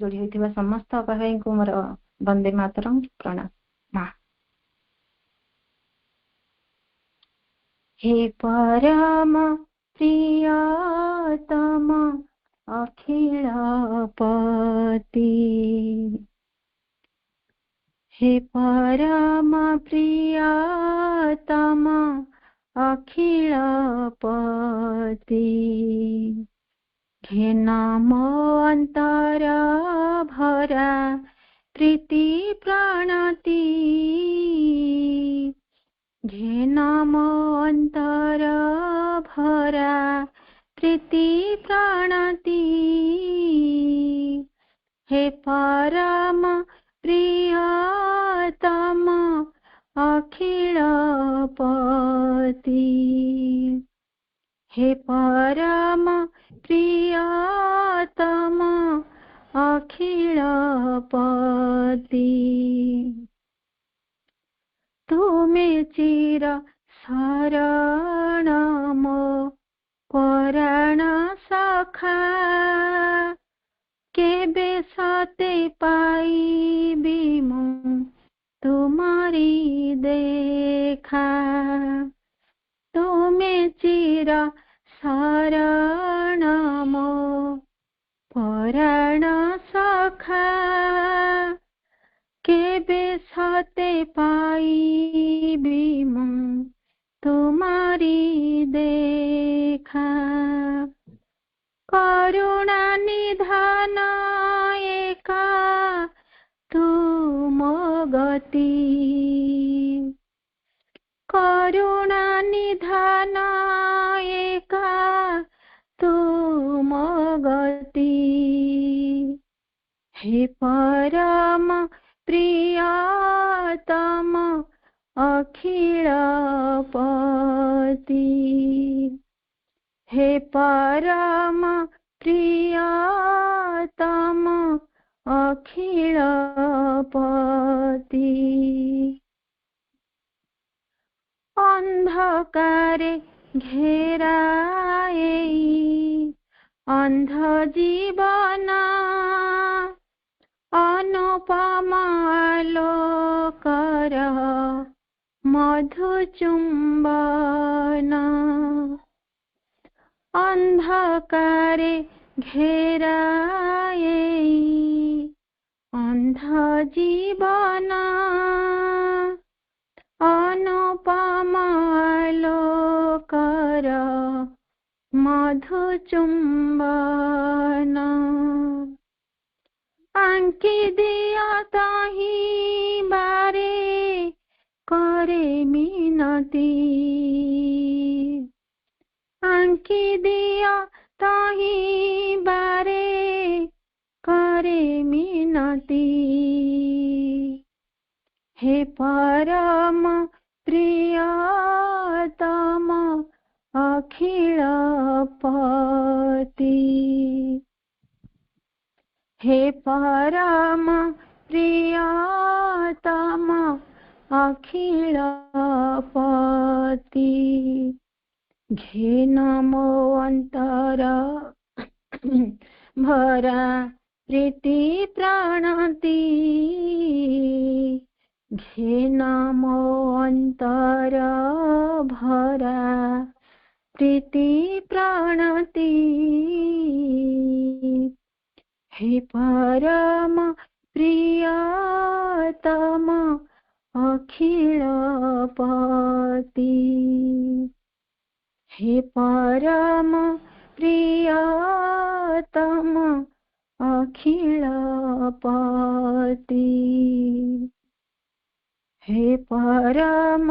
जोड़ी होइथिबा समस्त अपा भाई को मोर वंदे मातरम प्रणाम। माँ हे परम प्रियतम अखिलपति, हे परम प्रियतम अखिलपति, घे नाम अंतर भरा प्रीति प्रणति, घे नाम अंतर भरा प्रीति प्रणति, हे परम प्रियतम अखिलपति, हे परम प्रियतम अखिलपति, तुमे चिर शरण मो पराण सखा, केबे सते पाइबी मु तुम्हारी देखा, तुमे चिर शरण मो पराण सखा, केबे सते पाइबी मु तुम्हारी देखा, करुणा निधान एका तुम गति, करुणा निधान एका तुम गति, हे परम प्रियतम अखिलपति, हे परम प्रियतम अखिलपति, अंधकारे घेराए अंध जीवन, अनुपम आलोकर मधुचुंबन, अंधकारे घेराए अंध जीवन, अनुपम आलोकर मधुचुंबन, आंकी दिया ताही बारे करे मिनती, आंकी दिया ताही बारे करे मिनती, हे परम प्रियतम अखिलपति, हे परम प्रियतम अखिलपति, घे नमो अंतर भरा प्रीति प्रणति, घे नमो अंतर भरा प्रीति प्रणति, हे परम प्रियतम अखिलपति, हे परम प्रियतम अखिलपति, हे परम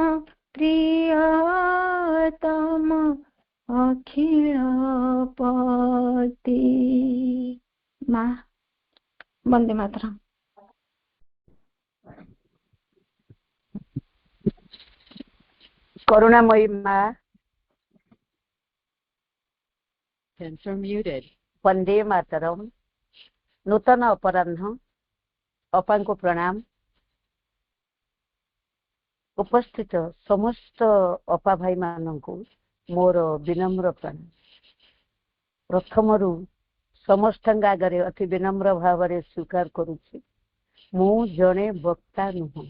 प्रियतम अखिलपति। माँ वंदे मातरम। करुणामयी माँ वंदे मातरम। नूतन अपराह्न अपा को प्रणाम। उपस्थित समस्त अपा भाई मानू मोर विनम्र प्रणाम। प्रथम ସମସ୍ତଙ୍କ ଆଗରେ ଅତି ବିନମ୍ର ଭାବରେ ସ୍ୱୀକାର କରୁଛି, ମୁଁ ଜଣେ ବକ୍ତା ନୁହଁ।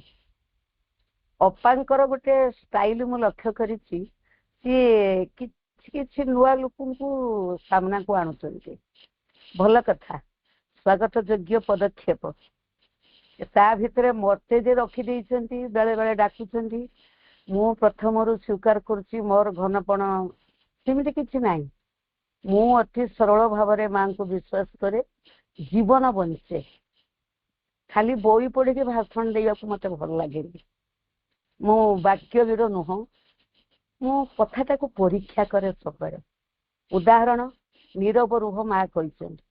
ଅପାଙ୍କର ଗୋଟେ ଷ୍ଟାଇଲ ମୁଁ ଲକ୍ଷ୍ୟ କରିଛି, ସିଏ କିଛି କିଛି ନୂଆ ଲୋକଙ୍କୁ ସାମ୍ନାକୁ ଆଣୁଛନ୍ତି। ଭଲ କଥା, ସ୍ୱାଗତ ଯୋଗ୍ୟ ପଦକ୍ଷେପ। ତା ଭିତରେ ମତେ ଯେ ରଖିଦେଇଛନ୍ତି, ବେଳେ ବେଳେ ଡାକୁଛନ୍ତି, ମୁଁ ପ୍ରଥମରୁ ସ୍ୱୀକାର କରୁଛି ମୋର ଘନପଣ ସେମିତି କିଛି ନାହିଁ। ମୁଁ ଅତି ସରଳ ଭାବରେ ମାଙ୍କୁ ବିଶ୍ୱାସ କରେ, ଜୀବନ ବଞ୍ଚେ। ଖାଲି ବହି ପଢିକି ଭାଷଣ ଦେବାକୁ ମତେ ଭଲ ଲାଗେନି। ମୁଁ ବାକ୍ୟବୀର ନୁହଁ, ମୁଁ କଥାଟାକୁ ପରୀକ୍ଷା କରେ ସବୁବେଳେ। ଉଦାହରଣ, ନୀରବ ରୁହ ମା କହିଛନ୍ତି।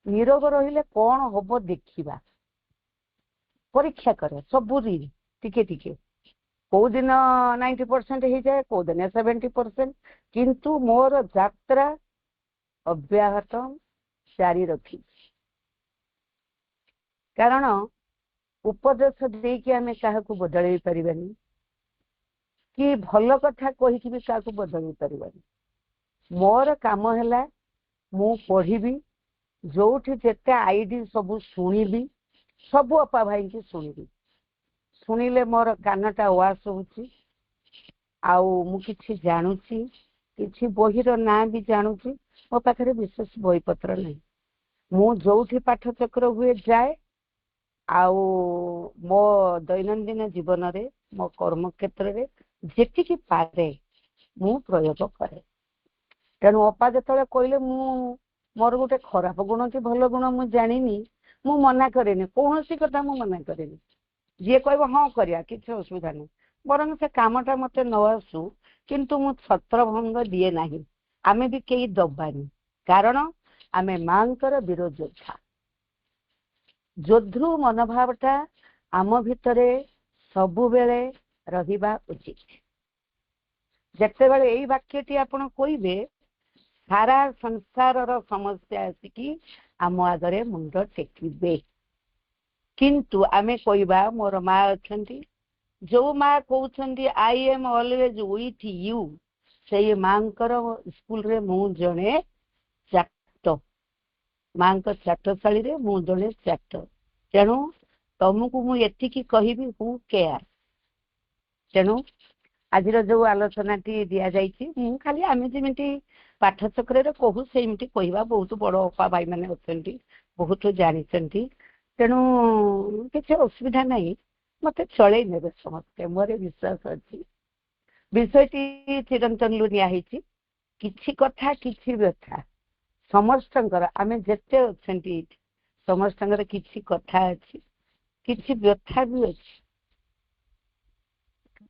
ନୀରବ ରହିଲେ କଣ ହବ ଦେଖିବା, ପରୀକ୍ଷା କରେ ସବୁରି ଟିକେ ଟିକେ। କୋଉ ଦିନ 90% ହେଇଯାଏ, କୋଉ ଦିନ 70%, କିନ୍ତୁ ମୋର ଯାତ୍ରା ଅବ୍ୟାହତ ଜାରି ରଖିଛି। କାରଣ ଉପଦେଶ ଦେଇକି ଆମେ କାହାକୁ ବଦଳେଇ ପାରିବାନି, କି ଭଲ କଥା କହିକି ବି କାହାକୁ ବଦଳେଇ ପାରିବାନି। ମୋର କାମ ହେଲା, ମୁଁ ପଢିବି, ଯୋଉଠି ଯେତେ ଆଇଡି ସବୁ ଶୁଣିବି, ସବୁ ଅପା ଭାଇକି ଶୁଣିବି। ଶୁଣିଲେ ମୋର କାନଟା ୱାଶ ହଉଛି, ଆଉ ମୁଁ କିଛି ଜାଣୁଛି, କିଛି ବହିର ନାଁ ବି ଜାଣୁଛି। ମୋ ପାଖରେ ବିଶେଷ ବହିପତ୍ର ନାହିଁ। ମୁଁ ଯୋଉଠି ପାଠ ଚକ୍ର ହୁଏ ଯାଏ, ଆଉ ମୋ ଦୈନନ୍ଦିନ ଜୀବନରେ, ମୋ କର୍ମକ୍ଷେତ୍ରରେ ଯେତିକି ପାରେ ମୁଁ ପ୍ରୟୋଗ କରେ। ତେଣୁ ଅପା ଯେତେବେଳେ କହିଲେ, ମୁଁ ମୋର ଗୋଟେ ଖରାପ ଗୁଣ କି ଭଲ ଗୁଣ ମୁଁ ଜାଣିନି, ମୁଁ ମନା କରେନି। କୌଣସି କଥା ମୁଁ ମନା କରେନି। ଯିଏ କହିବ ହଁ କରିବା, କିଛି ଅସୁବିଧା ନାହିଁ। ବରଂ ସେ କାମଟା ମତେ ନ ଆସୁ, କିନ୍ତୁ ମୁଁ ଛତ୍ରଭଙ୍ଗ ଦିଏ ନାହିଁ। ଆମେ ବି କେହି ଦବାନି, କାରଣ ଆମେ ମାଙ୍କର ବୀର ଯୋଦ୍ଧା। ଯୋଦ୍ଧୃ ମନୋଭାବଟା ଆମ ଭିତରେ ସବୁବେଳେ ରହିବା ଉଚିତ। ଯେତେବେଳେ ଏଇ ବାକ୍ୟଟି ଆପଣ କହିବେ, ସାରା ସଂସାରର ସମସ୍ୟା ଆସିକି ଆମ ଆଗରେ ମୁଣ୍ଡ ଟେକିବେ। କିନ୍ତୁ ଆମେ କହିବା, ମୋର ମା ଅଛନ୍ତି, ଯୋଉ ମା କହୁଛନ୍ତି I am always with you, ସେଇ ମାଙ୍କର ସ୍କୁଲରେ ମୁଁ ଜଣେ ଛାତ୍ର, ମାଙ୍କ ଛାତ୍ରଶାଳୀରେ ମୁଁ ଜଣେ ଛାତ୍ର। ତେଣୁ ତମକୁ ମୁଁ ଏତିକି କହିବି, ହୁ କେୟାର। ତେଣୁ ଆଜିର ଯୋଉ ଆଲୋଚନାଟି ଦିଆଯାଇଛି, ମୁଁ ଖାଲି ଆମେ ଯେମିତି ପାଠ ଚକ୍ରରେ କହୁ ସେମିତି କହିବା। ବହୁତ ବଡ ଅପା ଭାଇ ମାନେ ଅଛନ୍ତି, ବହୁତ ଜାଣିଛନ୍ତି, ତେଣୁ କିଛି ଅସୁବିଧା ନାହିଁ। ମତେ ଚଳେଇ ନେବେ ସମସ୍ତେ, ମୋର ବିଶ୍ୱାସ ଅଛି। ବିଷୟଟି ଚିରନ୍ତନରୁ ନିଆ ହେଇଛି। କିଛି କଥା, କିଛି ବ୍ୟଥା ସମସ୍ତଙ୍କର, ଆମେ ଯେତେ ଅଛନ୍ତି ସମସ୍ତଙ୍କର କିଛି କଥା ଅଛି, କିଛି ବ୍ୟଥା ବି ଅଛି।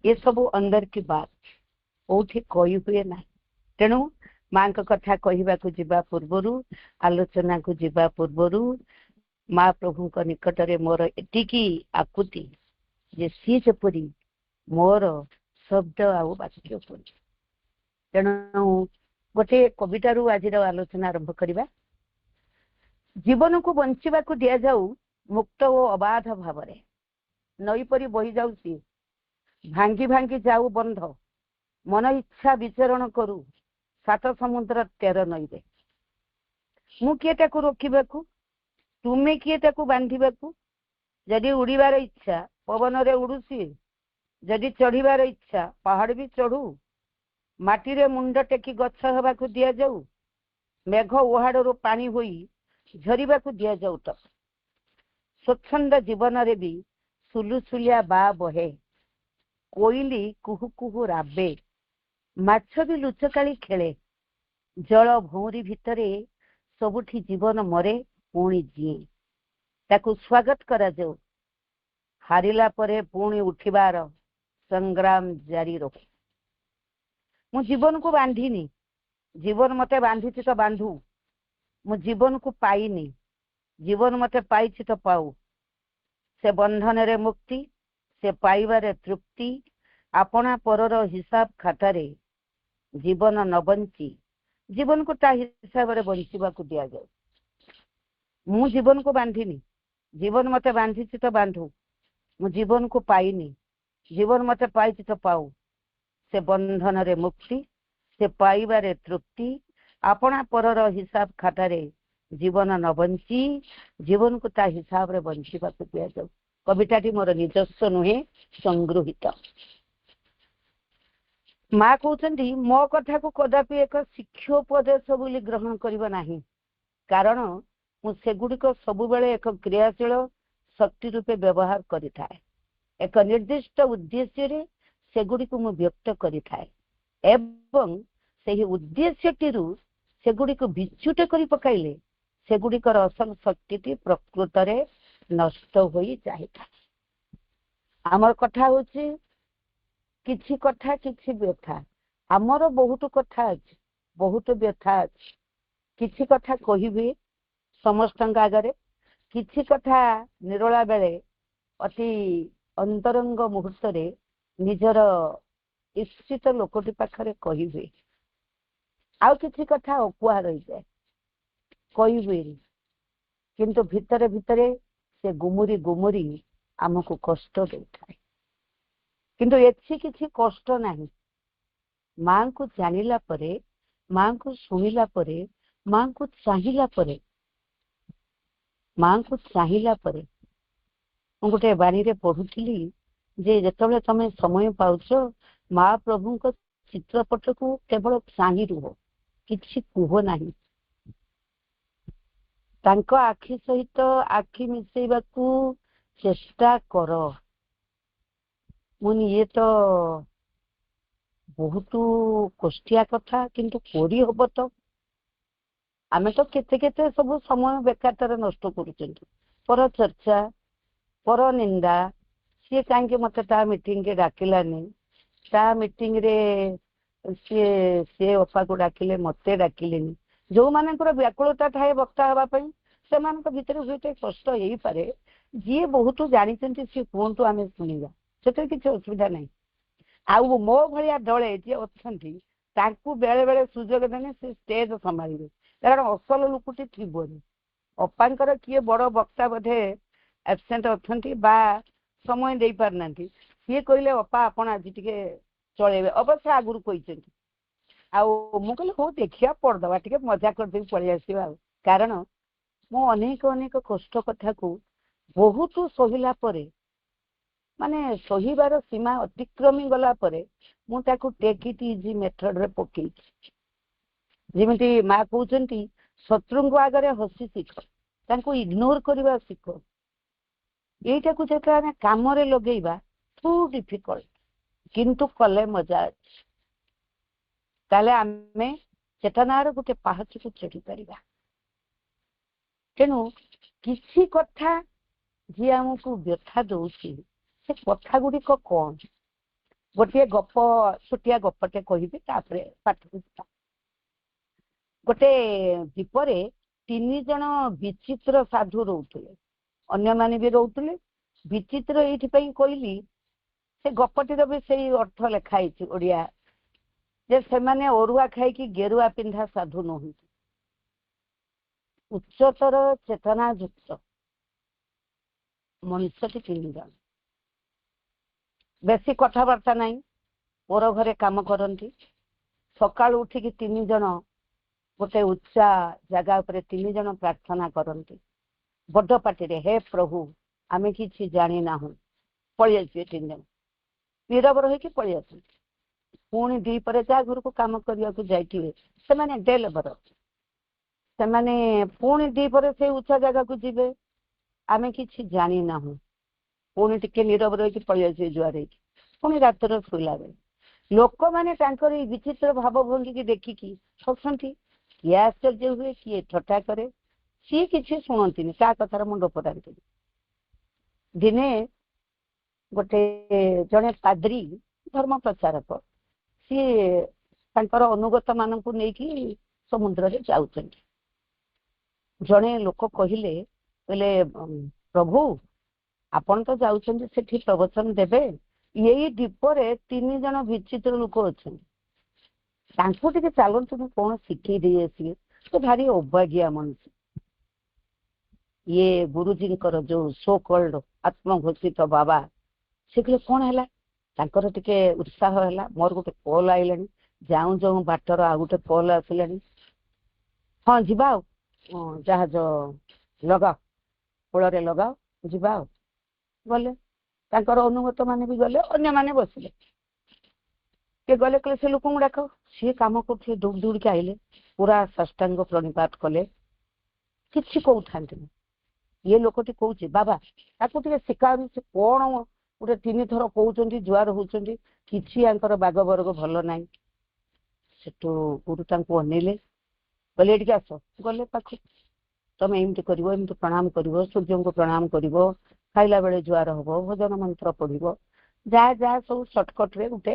ଏସବୁ ଅନ୍ଦର କି ବାତ, କୋଉଠି କହି ହୁଏ ନାହିଁ। ତେଣୁ ମାଙ୍କ କଥା କହିବାକୁ ଯିବା ପୂର୍ବରୁ, ଆଲୋଚନାକୁ ଯିବା ପୂର୍ବରୁ, ମା ପ୍ରଭୁଙ୍କ ନିକଟରେ ମୋର ଏତିକି ଆକୁତି ଯେ ସିଏ ଯେପରି ମୋର ଶବ୍ଦ ଆଉ ବାକ୍ୟ ପରି। ତେଣୁ ଗୋଟେ କବିତାରୁ ଆଜିର ଆଲୋଚନା ଆରମ୍ଭ କରିବା। ଜୀବନକୁ ବଞ୍ଚିବାକୁ ଦିଆଯାଉ ମୁକ୍ତ ଓ ଅବାଧ ଭାବରେ। ନଈ ପରି ବହି ଯାଉଛି, ଭାଙ୍ଗି ଭାଙ୍ଗି ଯାଉ ବନ୍ଧ, ମନ ଇଚ୍ଛା ବିଚରଣ କରୁ, 7 ସମୁଦ୍ର 13 ନଈରେ। ମୁଁ କିଏ ତାକୁ ରୋକିବାକୁ, ତୁମେ କିଏ ତାକୁ ବାନ୍ଧିବାକୁ? ଯଦି ଉଡ଼ିବାର ଇଚ୍ଛା, ପବନରେ ଉଡ଼ୁ ସିଏ। ଯଦି ଚଢ଼ିବାର ଇଚ୍ଛା, ପାହାଡ଼ ବି ଚଢ଼ୁ। ମାଟିରେ ମୁଣ୍ଡ ଟେକି ଗଛ ହେବାକୁ ଦିଆଯାଉ, ମେଘ ଉହାଡ଼ରୁ ପାଣି ହୋଇ ଝରିବାକୁ ଦିଆଯାଉ। ତ ସ୍ୱଚ୍ଛନ୍ଦ ଜୀବନରେ ବି ସୁଲୁସୁଲିଆ ବା ବହେ, କୋଇଲି କୁହୁ କୁହୁ ରାବେ, ମାଛ ବି ଲୁଚକାଳି ଖେଳେ। ଜଳ ଭଉଁରୀ ଭିତରେ ସବୁଠି ଜୀବନ ମରେ, ପୁଣି ଜିଏ। ତାକୁ ସ୍ୱାଗତ କରାଯାଉ, ହାରିଲା ପରେ ପୁଣି ଉଠିବାର ସଂଗ୍ରାମ ଜାରି ରହୁ। ମୁଁ ଜୀବନକୁ ବାନ୍ଧିନି, ଜୀବନ ମତେ ବାନ୍ଧିଛି ତ ବାନ୍ଧୁ। ମୁଁ ଜୀବନକୁ ପାଇନି, ଜୀବନ ମତେ ପାଇଛି ତ ପାଉ। ସେ ବନ୍ଧନରେ ମୁକ୍ତି, ସେ ପାଇବାରେ ତୃପ୍ତି। ଆପଣା ପରର ହିସାବ ଖାତାରେ ଜୀବନ ନ ବଞ୍ଚି, ଜୀବନକୁ ତା ହିସାବରେ ବଞ୍ଚିବାକୁ ଦିଆଯାଉ। ମୁଁ ଜୀବନକୁ ବାନ୍ଧିନି, ଜୀବନ ମତେ ବାନ୍ଧିଛି ତ ବାନ୍ଧୁ। ମୁଁ ଜୀବନକୁ ପାଇନି, ଜୀବନ ମତେ ପାଇଛି ତ ପାଉ। ସେ ବନ୍ଧନରେ ମୁକ୍ତି, ସେ ପାଇବାରେ ତୃପ୍ତି। ଆପଣା ପରର ହିସାବ ଖାତାରେ जीवन न बंची जीवन को ता हिसाब रे बंचिबा को दिया जाऊ। कविताटी मोर निजस्व नुहे संगृहित। माँ कहते मो कथा को कदापि एक शिक्षोपदेश बोली ग्रहण करिबा नाही, कारण मु सेगुड़िक सबु बेले एक क्रियाशील शक्ति रूपे व्यवहार करिथाए। एक निर्दिष्ट उद्देश्य रे सेगुड़िक मु व्यक्त करिथाए एवं सेही उद्देश्यटिरु सेगुड़िक विच्युत करि पकाइले सेगुड़िकर असल शक्ति प्रकृत रे नष्ट होई जाइथा। आमर कथा होची किछि कथा किछि व्यथा। आमर बहुत कथा अछि, बहुत व्यथा अछि। किछि कथा कहिबे समस्तଙ୍କ आगरे, किछि कथा निरोला बेले अति अंतरंग मुहूर्त रे निजर इष्टित लोकटी पाखरे कहिबे। आउ किछि कथा अकुआ रही जाए कहिबे, किंतु भितरे भितरे से गुमुरी गुमुरी आमको कष्ट देउଥାଏ। किंतु एछि किछि कष्ट नाही। मां को जानिला परे, मां को सुनिला परे, मां को चाहिला परे, मां को चाहिला परे मु गोटे बाणी रे पढुथिली जे जेतबेले तमे समय पाउछ मां प्रभु को चित्रपट को केवल चाहि रुह, किछि कुह नाही। तांको आखि सहित आखि मिसेइबा को चेष्टा कर। मुनि ये तो बहुत कष्टिया कथा, किंतु कोरी हब तो आमे तो केते केते सब समय बेकारतार नष्ट करूचंती। पर चर्चा पर निंदा सी कहीं मत मीटिंग के डाकिलानी, ता मीटिंग रे सी अपा को डाकिले मते डाकिलेनी। जो मानकर व्याकुलता थाए वक्ता हवा पई से मानक भीतर हुए कष्ट हेई पारे। जी बहुत जानिचंती सी कहंतु आमे सुनिबा, सेते किछि असुविधा नहीं। आउ मो भलिया दले जे अछंती ताकू बेले बेले सुजोग देने से स्टेज संभालिबे, कारण असल लोकटी थिबोनी। अपांकर किए बड़ वक्ता बोधे एब्सेंट अछंती बा समय दे पारनांती, सी कहले अपा आपण आज टिके चलेबे। अवश्य आगुरु कहिसेंती। आउ मु कहले हो देखिया पड़दवा टिके मजा करदे पळि आसीबा। कारण मो अनेक अनेक कष्ट कथा को बहुत सहिला परे, माने सहिबार सीमा अतिक्रमी गला परे मु ताकू टेक इट इजी मेथड रे पकई। जेमिति मां कहउचंती शत्रु को आगरे हसी शिख, तांको इग्नोर करबा शिख। एटा को जेता ना काम रे लगेइबा टू डिफिकल्ट, किंतु कले मजा अछि। ताले आमे चेतनार गुटे पहाच को चढ़ी परिबा। तेनु किछि कथा जे हमकु व्यथा दउछि से कथा गुडी को कोन गोटे गप छुटिया गपटे कहिबे तापरे पाठ बुझा। गोटे दीपरे 3 जण विचित्र साधु रहउतले, अन्य माने भी रहउतले। विचित्र एठी पई कहली से गपटी रो भी सेही अर्थ लेखाई छि ओडिया जे से माने ओरुआ खाई कि गेरुआ पिंधा साधु नहुं। उच्चतर चेतना युक्त मनुष्यटी 3 जण, बेसी कथबार्ता नहीं, पर घरे काम करती। सकाल उठिकी 3 जण गोटे उच्चा जगह पर 3 जण प्रार्थना करती बड़ पार्टी रे, हे प्रभु आमे किछि जानी नाहु। पळि आसी 3 जण नीरव रही पळि आसी। पुणी 2 पर जा घर को काम करने को जाइए से माने डे लेबर, से माने पुणी 2 पर से उच्चा जगह को जीवे। आमे किछि जानी नाहु। पुणी टिके नीरव रही पळि आसी जुआर पुणी रातर शोला बेले लोक मैंने विचित्र भाव भंगी की देखिकी हसती। किए आश्चर्य हुए, किए ठट्टा करे, सी किसी शुणती क्या कथार मुंड पड़ाती। दिने गोटे जड़े पाद्री धर्म प्रचारक सी अनुगत मान नहीं समुद्र रे जाउछन। जड़े लोक कहले प्रभु आपण तो जाउछन सेठी प्रवचन देबे, यही दीपरे 3 जण विचित्र लोक अच्छा टे चलतु कौन शिखई दे आसिए। तो भारी अबागिया मनुष्य ये गुरुजी जो सो कल्ड आत्मघोषित बाबा से कहले कौन है टे उत्साह है। मोर गोटे कल आईला जाऊँ जाऊँ बाटर आ गोटे कल आसला। हाँ जीवा ଜାହାଜ ଲଗାଅ, କୂଳରେ ଲଗାଅ, ଯିବା ଆଉ। ଗଲେ ତାଙ୍କର ଅନୁଗତ ମାନେ ବି ଗଲେ, ଅନ୍ୟମାନେ ବସିଲେ। କିଏ ଗଲେ କହିଲେ ସେ ଲୋକଙ୍କୁ ଡାକ। ସିଏ କାମ କରୁଥିଲେ, ଦୌଡ଼ି ଦୌଡ଼ିକି ଆଇଲେ, ପୁରା ସାଷ୍ଟାଙ୍ଗ ପ୍ରଣିପାତ କଲେ, କିଛି କହୁଥାନ୍ତିନି। ଇଏ ଲୋକଟି କହୁଛି ବାବା ତାକୁ ଟିକେ ଶିଖାଅନି, ସେ କଣ ଗୋଟେ 3 ଥର କହୁଛନ୍ତି, ଜୁହାର ହଉଛନ୍ତି, କିଛି ଆଙ୍କର ବାଗ ବର୍ଗ ଭଲ ନାହିଁ। ସେଠୁ ଗୁରୁ ତାଙ୍କୁ ଅନେଇଲେ, କହିଲେ ଏଠିକି ଆସ। ଗଲେ ପାଖକୁ, ତମେ ଏମିତି କରିବ, ଏମିତି ପ୍ରଣାମ କରିବ, ସୂର୍ଯ୍ୟଙ୍କୁ ପ୍ରଣାମ କରିବ, ଖାଇଲା ବେଳେ ଜୁହାର ହବ, ଭଜନ ମନ୍ତ୍ର ପଢିବ, ଯାହା ଯାହା ସବୁ ସର୍ଟକଟ ରେ ଗୋଟେ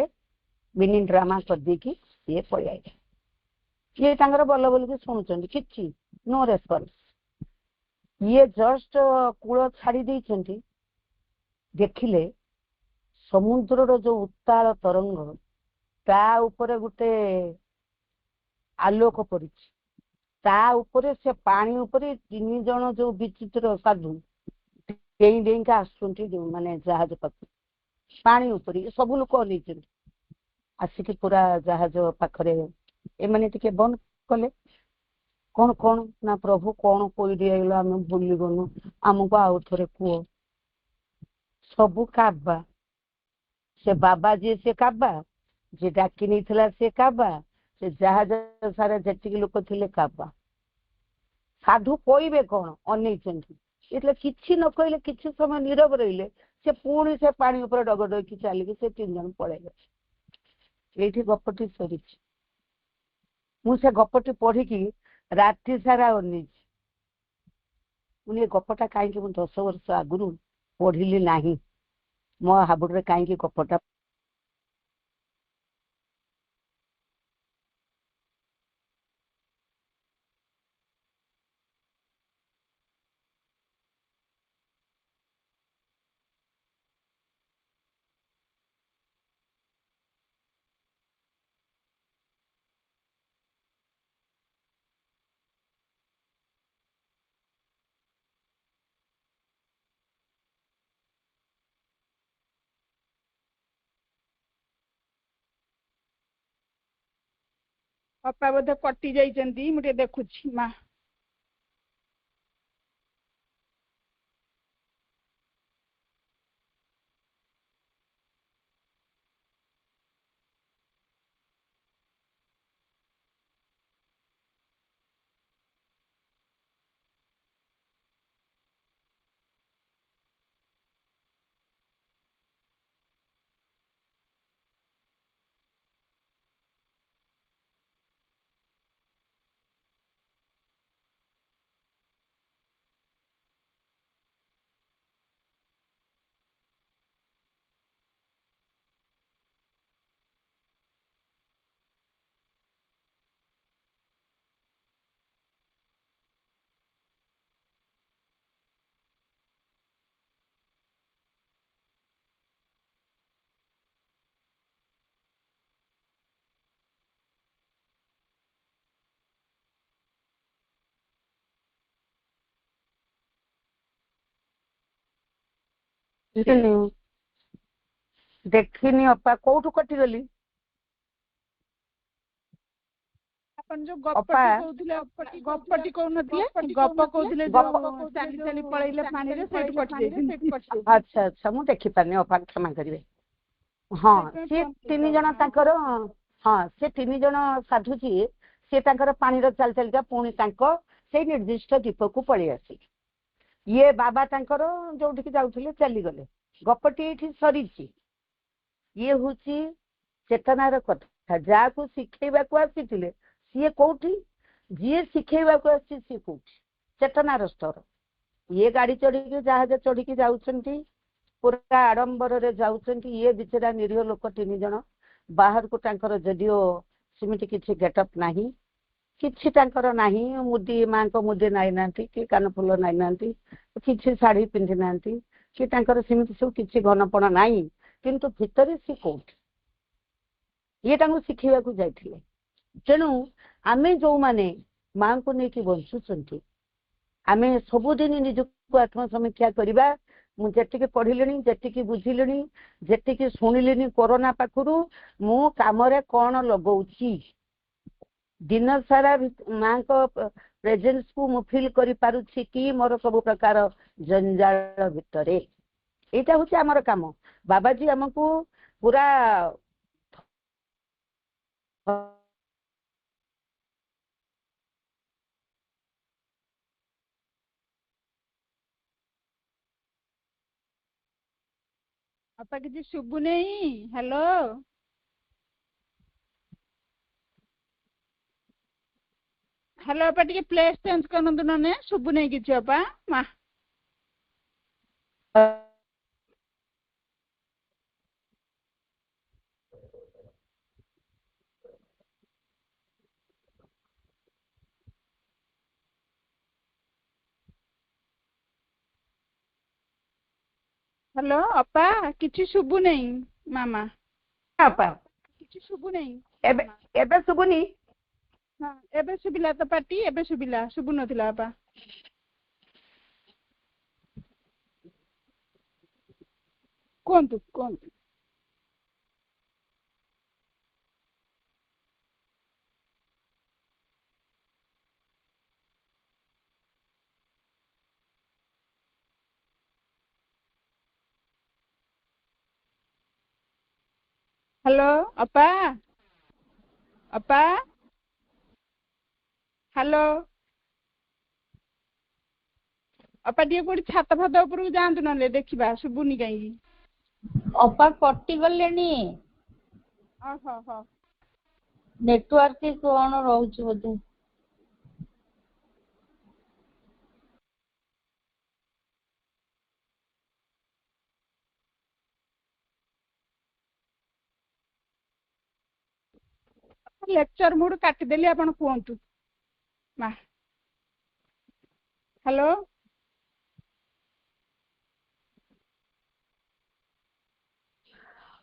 ମିନି ଡ୍ରାମା କରିଦେଇକି ଇଏ ପଳେଇ ଆଇଲେ। ଇଏ ତାଙ୍କର ବଲ ବୋଲିକି ଶୁଣୁଛନ୍ତି, କିଛି ନୋ ରେସ୍ପନ୍ସ। ଇଏ ଜଷ୍ଟ କୂଳ ଛାଡି ଦେଇଛନ୍ତି, ଦେଖିଲେ ସମୁଦ୍ରର ଯୋଉ ଉତ୍ତାଳ ତରଙ୍ଗ, ତା ଉପରେ ଗୋଟେ ଆଲୋକ ପଡିଛି, ତା ଉପରେ ସେ ପାଣି ଉପରେ 3 ଜଣ ଯୋଉ ବିଚିତ୍ର ସାଧୁ ଡେଇଁ ଡେଇଁକା ଆସୁଛନ୍ତି, ମାନେ ଜାହାଜ ପାଖକୁ, ପାଣି ଉପରେ ସବୁ ଲୋକ ଅନେଇଛନ୍ତି। ଆସିକି ପୁରା ଜାହାଜ ପାଖରେ ଏମାନେ ଟିକେ ବନ୍ଦ କଲେ। କଣ କଣ ନା ପ୍ରଭୁ କଣ କହିଦିଆଇଲା, ଆମେ ଭୁଲିଗଲୁ, ଆମକୁ ଆଉ ଥରେ କୁହ। ସବୁ କାବା, ସେ ବାବା ଯିଏ ସେ କାବା, ଯିଏ ଡାକି ନେଇଥିଲା ସେ କାବା, ସେ ଜାହାଜ ସାରା ଯେତିକି ଲୋକ ଥିଲେ କାବା। ସାଧୁ କହିବେ କଣ, ଅନେଇଛନ୍ତି। એટલે କିଛି ନ କହିଲେ, କିଛି ସମୟ ନୀରବ ରହିଲେ, ସେ ପୁଣି ସେ ପାଣି ଉପରେ ଡଗ ଡଗକି ଚାଲିକି ସେ 3 ଜଣ ପଳେଇଲେ। ଏଇଠି ଗପଟି ସରିଛି। ମୁଁ ସେ ଗପଟି ପଢିକି ରାତି ସାରା ଅନେଇଛି। ମୁଁ ଏ ଗପଟା କାହିଁକି ମୁଁ 10 ବର୍ଷ ଆଗରୁ ପଢିଲି ନାହିଁ, ମୋ ହାବୁଡରେ କାହିଁକି ଗପଟା ଅପା ବୋଧେ କଟି ଯାଇଛନ୍ତି, ମୁଁ ଟିକେ ଦେଖୁଛି। ମା ଦେଖିନି ଅପା, କୋଉଠୁ କଟିଗଲି? ଆପଣ ଯୋଉ ଗପଟି କହୁଥିଲେ, ଗପଟି କହୁନଥିଲେ, ଗପ କହୁଥିଲେ, ଯୋଉ ଚାଲି ଚାଲି ପଳେଇଲେ ପାଣିରେ, ସେଇଠୁ କଟି ଯାଇଛନ୍ତି। ଆଚ୍ଛା ଆଚ୍ଛା, ମୁଁ ଦେଖିପାରିନି ଅପା, କ୍ଷମା କରିବେ। ହଁ, ସିଏ 3 ଜଣ ତାଙ୍କର, ହଁ ସେ 3 ଜଣ ସାଧୁ ଯିଏ, ସେ ତାଙ୍କର ପାଣିର ଚାଲି ଚାଲିକା ପୁଣି ତାଙ୍କ ସେଇ ନିର୍ଦ୍ଦିଷ୍ଟ ଦ୍ୱୀପକୁ ପଳେଇ ଆସିଲେ। ଇଏ ବାବା ତାଙ୍କର ଯୋଉଠିକି ଯାଉଥିଲେ ଚାଲିଗଲେ। ଗପଟି ଏଇଠି ସରିଛି। ଇଏ ହଉଛି ଚେତନାର କଥା, ଯାହାକୁ ଶିଖେଇବାକୁ ଆସିଥିଲେ ସିଏ କୋଉଠି, ଯିଏ ଶିଖେଇବାକୁ ଆସିଛି ସିଏ କୋଉଠି, ଚେତନାର ସ୍ତର। ଇଏ ଗାଡି ଚଢିକି, ଜାହାଜ ଚଢିକି ଯାଉଛନ୍ତି, ପୁରା ଆଡମ୍ବରରେ ଯାଉଛନ୍ତି। ଇଏ ବିଚରା ନିରୀହ ଲୋକ 3 ଜଣ, ବାହାରକୁ ତାଙ୍କର ଯଦିଓ ସେମିତି କିଛି ଗେଟଅପ୍ ନାହିଁ, କିଛି ତାଙ୍କର ନାହିଁ, ମୁଦି ମାଙ୍କ ମୁଦି ନାଇନାହାନ୍ତି, କି କାନଫୁଲ ନାଇନାହାନ୍ତି, କିଛି ଶାଢୀ ପିନ୍ଧି ନାହାନ୍ତି, କି ତାଙ୍କର ସେମିତି ସବୁ କିଛି ଘନପଣ ନାହିଁ, କିନ୍ତୁ ଭିତରେ ସେ କୋଉଠି, ଇଏ ତାଙ୍କୁ ଶିଖେଇବାକୁ ଯାଇଥିଲେ। ତେଣୁ ଆମେ ଯୋଉମାନେ ମାଙ୍କୁ ନେଇକି ବଞ୍ଚୁଛନ୍ତି, ଆମେ ସବୁଦିନ ନିଜକୁ ଆତ୍ମସମୀକ୍ଷା କରିବା। ମୁଁ ଯେତିକି ପଢିଲିଣି, ଯେତିକି ବୁଝିଲିଣି, ଯେତିକି ଶୁଣିଲିଣି କୋରୋନା ପାଖରୁ, ମୁଁ କାମରେ କଣ ଲଗଉଛି, ଦିନ ସାରା ମାଙ୍କ प्रेजेंस को मु फील करि पारुछि कि मोर सब प्रकार जंजाल भितरे एटा होछि हमर काम बाबाजी हमकु पूरा अपा किसी शुभु नहीं हेलो हेलो अपा टिके प्लेस चेंज करनतु नने शुभु नहीं किछि अपा मा हेलो अपा किछि शुभु नहीं मामा अपा किछि शुभु नहीं एबे एबे सुबुनी हां एबे सुबिला तो पाटी एबे सुबिला शुभु नथिला अपा कोंतु कोंतु हेलो अपा अपा हेलो अपा टिके कोडी छाता फाता ऊपर जांतु नले देखिबा शुभुनी काई अपा कटि गलेनी ओहो हो नेटवर्क कोन रहउछ बोधे लेक्चर मोड काटी देली आपण कोंतु मा हेलो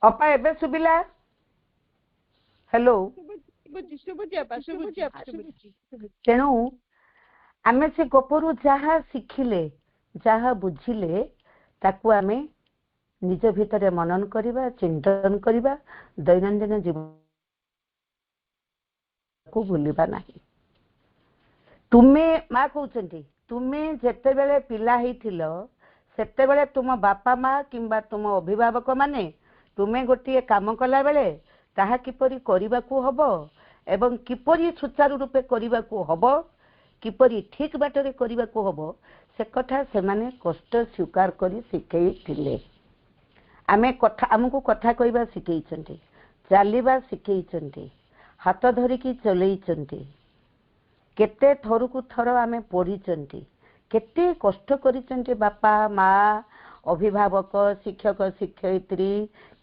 अपा एबे सुबिला हेलो तेणु आमे से गोपरु जहा शिखिले जहा बुझिले ताकू आमे निज भितरे मनन करिबा चिंतन करिबा दैनंदिन जीवन को भूलिबा नाही तुमे मा कहउचंती तुमे जेते बेले पिला हिथिलो सेते बेले तुम बापा माँ किंबा तुम अभिभावक माने तुमे गोटे काम कला बेले ताहा किपरि करिबाकू हबो एवं किपरि सुचारू रूपे करिबाकू हबो किपरि ठीक बाटरे करिबाकू हबो से कथा से माने कष्ट स्वीकार करी शिखैथिले आमे कथा हमकू कथा कहबा शिखैचंती चालिबा शिखैचंती हाथ धरिकी चलैचंती केते थरकू थर आमे पढ़िचंती केते कष्ट करिचंती बापा माँ अभिभावक शिक्षक शिक्षयित्री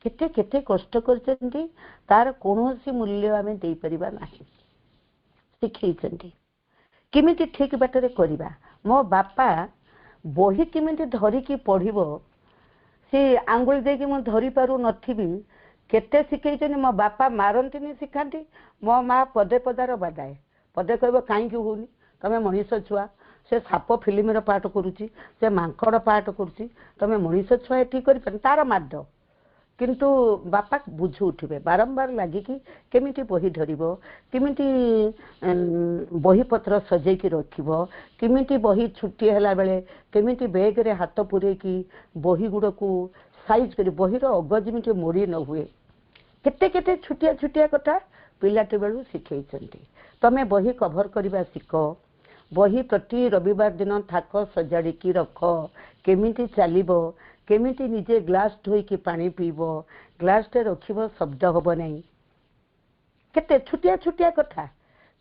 केते केते कष्ट करिचंती तार कोनोसी मूल्य आमे देई परिबा नाही शिखैचंती किमिति ठीक बाटरे करिबा मो बापा बही किमिति धरिकी पढ़िबो से आंगुल देकी मु धरि पारु नथिबी केते शिखैचंती मो बापा मारंतीनी शिखांती मो माँ पदे पदार बाडाए पदे कहब कहीं होनी तमें मनीष छुआ से साप फिल्म पाठ करुच्ची से मांकड़ पाठ करुच्ची तमें मनीष छुआ ये कर तार माद किंतु बापा बुझ उठे बारंबार लगिकी केमिति बही धरिबो केमिति बही पत्र सजेकी रखिबो केमिति बही छुट्टी हैला बेले केमिति बैग रे हाथ पुरेकी बही गुड़ को साइज करी बहीर अग जेमिति मोड़ी न हुए केते केते छुटिया छुटिया कथा पिलाटी बेलू शिखैचंती तमे बही कभर करबा शिख बही प्रति रविवार दिन थाक सजाड़ी रख केमिति चलिबो केमिति निजे ग्लास धोईकी पानी पीबो ग्लास टे रखिबो शब्द हबो नहीं केते छुटिया छुटिया कथा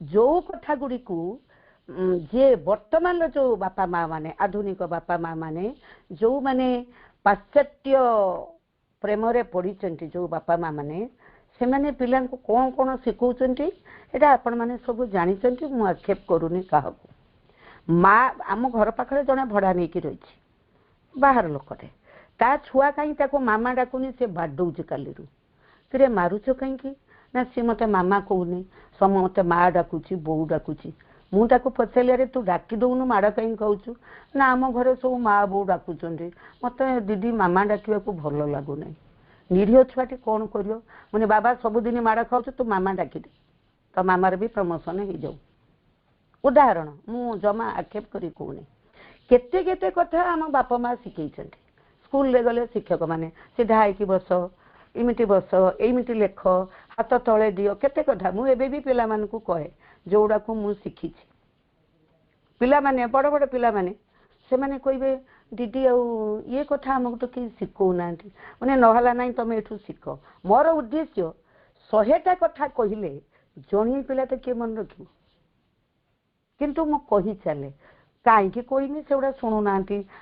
जो कथा गुडी को जे वर्तमान जो बापा माँ माने आधुनिक बापा माँ माने जो माने पाश्चात्य प्रेम रे पढ़िचंती जो बापा माँ माने से माने पिला को कौन कौन शिखौचंती एटा आपण माने सब जानिचंती मु आक्षेप करूनी काहको माँ आम घर पाखरे जने भड़ा नहीं कि रही बाहर लोकटे ता छुआ कहीं ताको मामा डाकुनी से बाडौच कालीरू तेरे मारुच कहीं ना सी मत मामा कहूनी सम मत माँ डाकुची बो डाकुची मु ताको पचारे तू डाकी दौनु माड़ कहीं कहूँ ना आम घर सब माँ बो डाकुचंती मत दीदी मामा डाकिबा को भल लगुना निरीह छुआटी कौन कर मैंने बाबा सबुदिन माड़ खाऊ तू मामा डाकी दे तो मामार भी प्रमोशन हो जाऊ उदाहरण मु जमा आक्षेप करी कहूनी केते केते कथा आम बापा माँ शिखई स्कूल रे गले शिक्षक माने सीधा आईकी बस इमिटी बस एमिटी लेख हाथ तले दियो केते कथा मु एबे भी पिला मान को कहे जोड़ा को मु शिखी पिला माने बड़ बड़ पिला माने से माने कहबे दीदी ये कथा आमको तो कि शिखौ ना माने नहला नहीं तुम एठू शिख मोर उद्देश्य 100टा कथा कहले जणी पिला तो किए मन रखियो किंतु मु कही चले कहीं कहनी से गुड़ा शुणु ना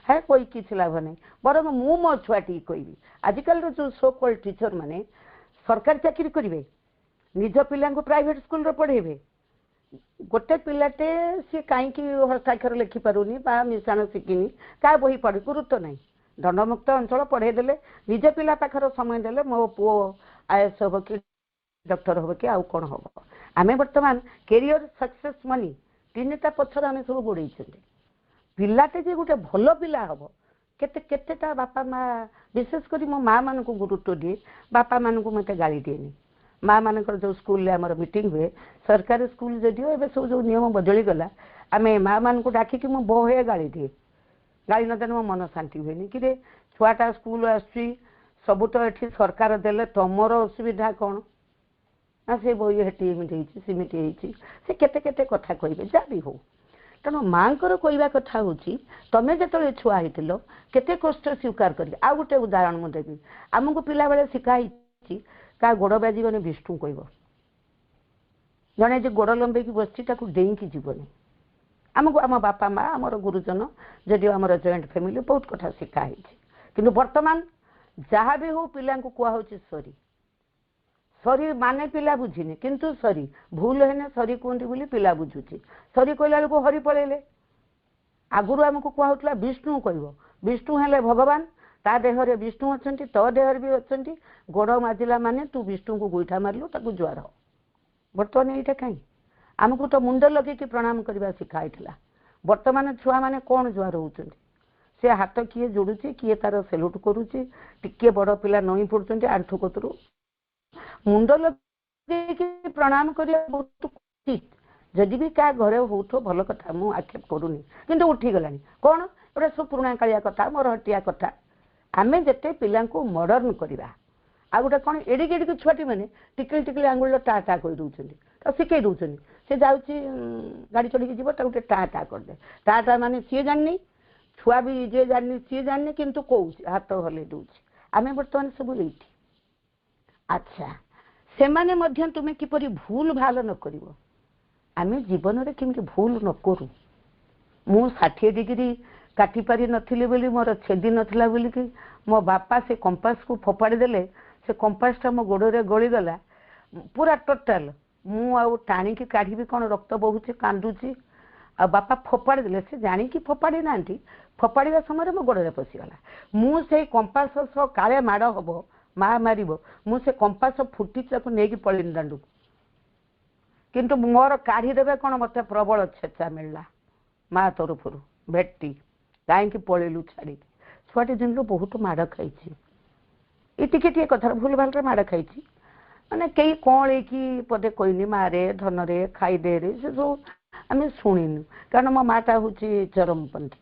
है कोई किसी लाभ नहीं बर मु मो छुआटी कहबी आजिकल जो सो कॉल्ड टीचर माने सरकारी चाकरी करेंगे निज पिला प्राइवेट स्कूल रे पढ़ेबे गोटे पिलाटे सी कहीं हस्ताक्षर लिखि पारुनी बा मिशाण शिखिनी क्या बही पढ़ी गुरुत्व नहीं दंडमुक्त अंचल पढ़े देले निज पिला पाखर समय देले मो पुओ आईएएस हम कि डॉक्टर हम कि आउ कौन हम आम बर्तमान कैरियर सक्सेस मनी 3टा पछर आम सब गोड़े पिलाटे जे गोटे भल पिला हम केतेटा बापा माँ विशेषकर मो माँ मान को गुरुत्व दिए बापा मान को मत गाड़ी दिए माँ मान जो स्कूल आमर मीटिंग हुए सरकारी स्कूल जदिव ए सब जो नियम बदली गला आम माँ मान को डाकिकी मु बहे गाड़ी दिए गाड़ी नदेने मो मन शांति हुए कि छुआटा स्कूल आसुची सब तो ये सरकार देले तुमर असुविधा कौन ना से बही हेटी एमती सेमती से केते केते कथा कहे जहाँ भी हो तेणु माँ कहवा कथा हूँ तुम जो छुआ होल केते कष्ट स्वीकार कर आ गोटे उदाहरण मुझे देवी आमको पिला बेले शिखाई क्या गोड़ बाजन विष्णु कह जड़े जो गोड़ लंबे बसती डेईकी जीवनी आमको आम बापा माँ आमर गुरुजन जदि आम जॉइंट फैमिली बहुत कथा शिखाई कि बर्तमान जहाँ भी हो पिला कहूँ सरी सरी माने पिला बुझीनी किंतु सरी भूल है सरी कहते बोली पिला बुझुची सरी कहला बेलू हरि पलैले आगुरी आमको कहला विष्णु कह विष्णु हेले भगवान ता देहरे विष्णु अच्छा तो देहर भी अच्छा गोड़ माजिला माने तू विष्णु को गोईठा मारिलु ताकू जुआर हो बर्तमान यहाँ कहीं आमको तो मुंड लगे प्रणाम करने शिखाई बर्तमान छुआ मैंने कौन जुआर होती से हाथ किए जोड़ुची किए तार सेल्यूट करुच्ची टिके बड़ पिला नई पड़ुंट आंठू कतरू मुंड लगे प्रणाम करने बहुत उचित जदि भी क्या घरे हो भल कथा मु आक्षेप करूनी किंतु उठीगला कौन गोटे सब पुराणा कालिया कथा मोर हटिया कथा आमे जेते पिला मॉडर्न करवा आ गोटे कौन एडिक एडिक छुआटी मैंने टिकली टिकली आंगुल टा टा कही दौरान तो शिखई दौरान से जाऊँगी गाड़ी चढ़ी जीव गोटे टा टा करदे टा टा माने सी जानी छुआ भी जे जानी सी जानी किंतु कौन हाथ हल्ले दूसरी आम बर्तमान सब ये अच्छा से माने मध्य तुम्हें किपरि भूल भाल न करिवो आमे जीवन रे किमि भूल न करू मु 60 डिग्री काटी पारि नथिले बोली मोर छेदी नथिला बोली कि मो बापा से कंपास को फोपाड़ी देले से कंपासटा मो गोड़ रे गली गला पूरा टोटाल मु आउ टाणी की काढ़ी भी कौन रक्त बहुचे कांदुची आ बापा फोपाड़ी देले से जानी कि फोपाड़ी नांती फोपाड़ीवा समय मो गोड़ रे पसिगला मु से कंपास सह काले माड़ हबो माँ मार मु से कंपास फुटी नहीं पलैनी दांडू किंतु मोर काढ़ी देवे कौन मत प्रबल छेचा मिलला माँ तरफ भेटी कहीं पलैलु छाड़ी छुआटी दिन बहुत माड़ खाई ये टे कथार भूल भाल माड़ खाई मैंने कई कौन पदे कहनी मारे धन रे खाईदे रे से सब आम शुणिनु कारण मो माटा हूँ चरमपंथी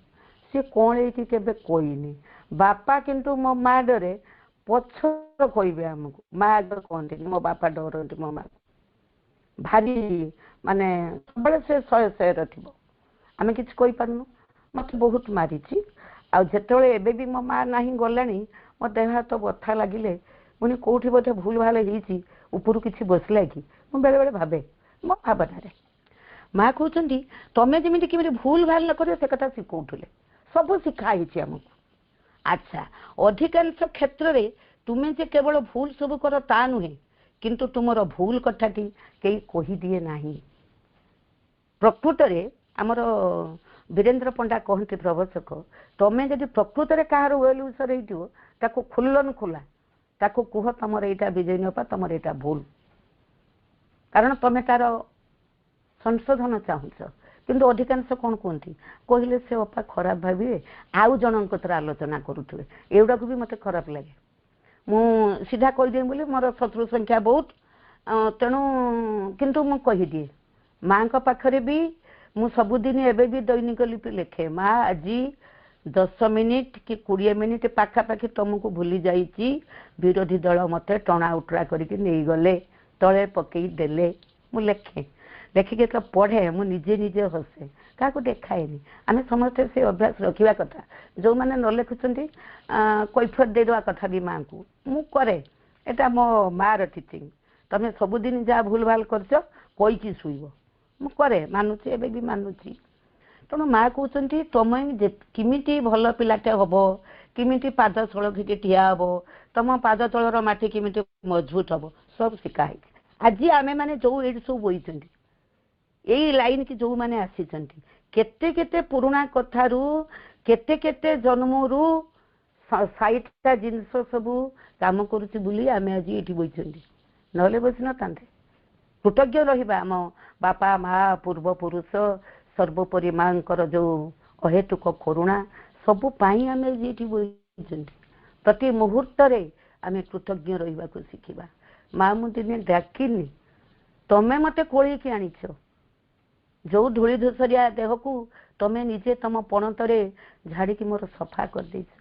सी कौन केवे कहनी बापा किंतु मो माँ डरे पछर कहे आमको माँ आगे कहते मो बापा डरती मो माँ भारी माने सब से 100 थी आम कि पारनु मत बहुत मारी आते भी मो माँ ना गला मो देह हाथ बथा लगिले मुझे कौटी बोधे भूल भाल होपर कि बसला कि मुझे बेले बेले भावे मो भावना माँ कहते तुम्हें जमी कि भूल भाल न कर से कथा शिखौले सब शिखाई आमको अच्छा अधिकांश क्षेत्र रे तुम्हें जे केवल भूल सब कर ता नुहे किंतु तुमर भूल कथाटी कई कही दिए नाही प्रकृत रे आमर वीरेंद्र पंडा कहते प्रवचक तुम्हें जदि प्रकृत रे कहार वेल विषय हो ताको खुल्लन खुला ताको कुह तुमर यहाँ विजय नपा तुमर यहाँ भूल कारण तुम्हें तार संशोधन चाहूच किंतु अधिकांश कौन कहती कहले से अपा खराब भावे आउ जन आलोचना करुवे एगुड़ा भी मत खराब लगे मु सीधा कहीदे बोली मोर शत्रु संख्या बहुत तेणु किंतु मु कहीदिए माँ पाखरे भी ମୁଁ ସବୁଦିନ ଏବେ ବି ଦୈନିକ ଲିପି ଲେଖେ ମା ଆଜି 10 ମିନିଟ୍ କି 20 ମିନିଟ୍ ପାଖାପାଖି ତମକୁ ଭୁଲି ଯାଇଛି ବିରୋଧୀ ଦଳ ମତେ ଟଣା ଉଟରା କରିକି ନେଇଗଲେ ତଳେ ପକେଇ ଦେଲେ ମୁଁ ଲେଖେ ଲେଖିକି ତ ପଢ଼େ ମୁଁ ନିଜେ ନିଜେ ହସେ କାହାକୁ ଦେଖାଏନି ଆମେ ସମସ୍ତେ ସେ ଅଭ୍ୟାସ ରଖିବା କଥା ଯେଉଁମାନେ ନ ଲେଖୁଛନ୍ତି କୈଫିୟତ ଦେଇଦେବା କଥା ବି ମାଆଙ୍କୁ ମୁଁ କରେ ଏଟା ମୋ ମାର ଟିଚିଂ ତମେ ସବୁଦିନ ଯାହା ଭୁଲ ଭାଲ କରିଛ କହିକି ଶୋଇବ ମୁଁ କରେ ମାନୁଛି ଏବେ ବି ମାନୁଛି ତେଣୁ ମା କହୁଛନ୍ତି ତମେ କେମିତି ଭଲ ପିଲାଟେ ହବ କେମିତି ପାଦ ସଳଖିକି ଠିଆ ହବ ତମ ପାଦ ତଳର ମାଟି କେମିତି ମଜବୁତ ହବ ସବୁ ଶିଖା ହେଇଛି ଆଜି ଆମେମାନେ ଯୋଉ ଏଇଠି ସବୁ ବହିଛନ୍ତି ଏଇ ଲାଇନ କି ଯୋଉମାନେ ଆସିଛନ୍ତି କେତେ କେତେ ପୁରୁଣା କଥାରୁ କେତେ କେତେ ଜନ୍ମରୁ 60ଟା ଜିନିଷ ସବୁ କାମ କରୁଛି ବୋଲି ଆମେ ଆଜି ଏଇଠି ବହିଛନ୍ତି ନହେଲେ ବସିନଥାନ୍ତେ କୃତଜ୍ଞ ରହିବା ଆମ ବାପା ମା ପୂର୍ବପୁରୁଷ ସର୍ବୋପରି ମାଙ୍କର ଯୋଉ ଅହେତୁକ କରୁଣା ସବୁ ପାଇଁ ଆମେ ଏଇଠି ବସିଛନ୍ତି ପ୍ରତି ମୁହୂର୍ତ୍ତରେ ଆମେ କୃତଜ୍ଞ ରହିବାକୁ ଶିଖିବା ମା ମୁଁ ଦିନେ ଡାକିନି ତମେ ମତେ କୋଳେଇକି ଆଣିଛ ଯୋଉ ଧୂଳି ଧୂସରିଆ ଦେହକୁ ତମେ ନିଜେ ତମ ପଣତରେ ଝାଡ଼ିକି ମୋର ସଫା କରିଦେଇଛ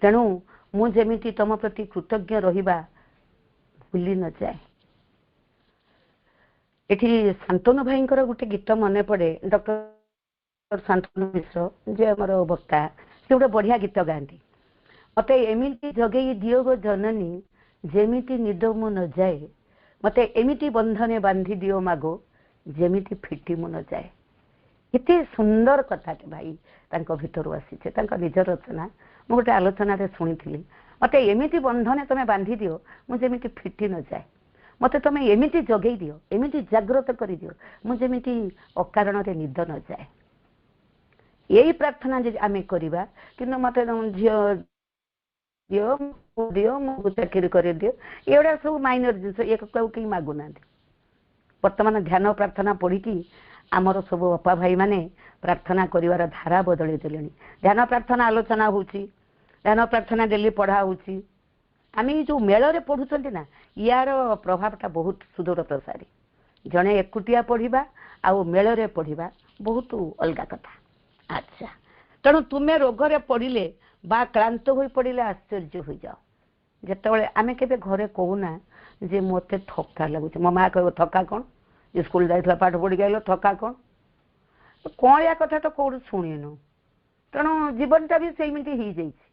ତେଣୁ ମୁଁ ଯେମିତି ତମ ପ୍ରତି କୃତଜ୍ଞ ରହିବା ଭୁଲି ନଯାଏ ଏଠି ଶାନ୍ତନୁ ଭାଇଙ୍କର ଗୋଟେ ଗୀତ ମନେ ପଡେ ଡକ୍ଟର ଶାନ୍ତନୁ ମିଶ୍ର ଯିଏ ଆମର ବକ୍ତା ସେ ଗୋଟେ ବଢିଆ ଗୀତ ଗାଆନ୍ତି ମତେ ଏମିତି ଜଗେଇ ଦିଅ ଗୋ ଜନନୀ ଯେମିତି ନିଦ ମୁଁ ନ ଯାଏ ମତେ ଏମିତି ବନ୍ଧନେ ବାନ୍ଧି ଦିଅ ମାଗୋ ଯେମିତି ଫିଟି ମୁଁ ନ ଯାଏ କେତେ ସୁନ୍ଦର କଥାଟେ ଭାଇ ତାଙ୍କ ଭିତରୁ ଆସିছে ତାଙ୍କ ନିଜ ରଚନା ମୁଁ ଗୋଟେ ଆଲୋଚନାରେ ଶୁଣିଥିଲି ମତେ ଏମିତି ବନ୍ଧନେ ତମେ ବାନ୍ଧି ଦିଅ ମୁଁ ଯେମିତି ଫିଟି ନ ଯାଏ ମତେ ତମେ ଏମିତି ଜଗେଇ ଦିଅ ଏମିତି ଜାଗ୍ରତ କରିଦିଅ ମୁଁ ଯେମିତି ଅକାରଣରେ ନିଦ ନ ଯାଏ ଏଇ ପ୍ରାର୍ଥନା ଯଦି ଆମେ କରିବା କିନ୍ତୁ ମତେ ଝିଅ ଦିଅ ଦିଅ ମୁଁ ଚାକିରି କରିଦିଅ ଏଗୁଡ଼ା ସବୁ ମାଇନର ଜିନିଷ ଏକୁ କେହି ମାଗୁନାହାନ୍ତି ବର୍ତ୍ତମାନ ଧ୍ୟାନ ପ୍ରାର୍ଥନା ପଢ଼ିକି ଆମର ସବୁ ଅପା ଭାଇମାନେ ପ୍ରାର୍ଥନା କରିବାର ଧାରା ବଦଳେଇ ଦେଲେଣି ଧ୍ୟାନ ପ୍ରାର୍ଥନା ଆଲୋଚନା ହେଉଛି ଧ୍ୟାନ ପ୍ରାର୍ଥନା ଡେଲି ପଢ଼ା ହେଉଛି ଆମେ ଏଇ ଯେଉଁ ମେଳରେ ପଢ଼ୁଛନ୍ତି ନା ୟାର ପ୍ରଭାବଟା ବହୁତ ସୁଦୂର ପ୍ରସାରୀ ଜଣେ ଏକୁଟିଆ ପଢ଼ିବା ଆଉ ମେଳରେ ପଢ଼ିବା ବହୁତ ଅଲଗା କଥା ଆଚ୍ଛା ତେଣୁ ତୁମେ ରୋଗରେ ପଡ଼ିଲେ ବା କ୍ଳାନ୍ତ ହୋଇ ପଡ଼ିଲେ ଆଶ୍ଚର୍ଯ୍ୟ ହୋଇଯାଅ ଯେତେବେଳେ ଆମେ କେବେ ଘରେ କହୁନା ଯେ ମୋତେ ଥକା ଲାଗୁଛି ମୋ ମା କହିବ ଥକା କ'ଣ ସ୍କୁଲ ଯାଇଥିଲା ପାଠ ପଢ଼ିକି ଆଇଲ ଥକା କ'ଣ କଅଁଳିଆ କଥା ତ କୋଉଠୁ ଶୁଣିନୁ ତେଣୁ ଜୀବନଟା ବି ସେମିତି ହେଇଯାଇଛି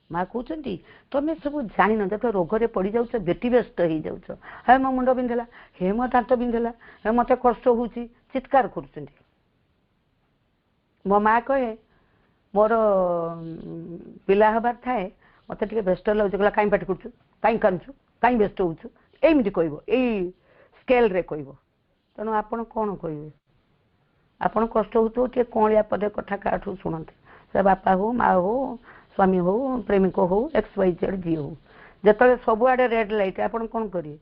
ମା କହୁଛନ୍ତି ତମେ ସବୁ ଜାଣିନ ଯେତେବେଳେ ରୋଗରେ ପଡ଼ିଯାଉଛ ବ୍ୟତିବ୍ୟସ୍ତ ହେଇଯାଉଛ ହେ ମୋ ମୁଣ୍ଡ ବିନ୍ଧିଲା ହେ ମୋ ଦାନ୍ତ ବିନ୍ଧିଲା ହେ ମୋତେ କଷ୍ଟ ହେଉଛି ଚିତ୍କାର କରୁଛନ୍ତି ମୋ ମା କହେ ମୋର ପିଲା ହେବାର ଥାଏ ମୋତେ ଟିକେ ବ୍ୟସ୍ତ ଲାଗୁଛି କହିଲା କାହିଁ ପାଟି କରୁଛୁ କାହିଁ କାନ୍ଦୁଛୁ କାହିଁ ବ୍ୟସ୍ତ ହେଉଛୁ ଏମିତି କହିବ ଏଇ ସ୍କେଲରେ କହିବ ତେଣୁ ଆପଣ କ'ଣ କହିବେ ଆପଣ କଷ୍ଟ ହେଉଥିବ ଟିକେ କଅଁଳିଆ ପଦେ କଥା କାହାଠୁ ଶୁଣନ୍ତି ସେ ବାପା ହଉ ମା ହଉ ସ୍ୱାମୀ ହଉ ପ୍ରେମିକ ହଉ XYZ ଯିଏ ହଉ ଯେତେବେଳେ ସବୁଆଡ଼େ ରେଡ୍ ଲାଇଟ୍ ଆପଣ କ'ଣ କରିବେ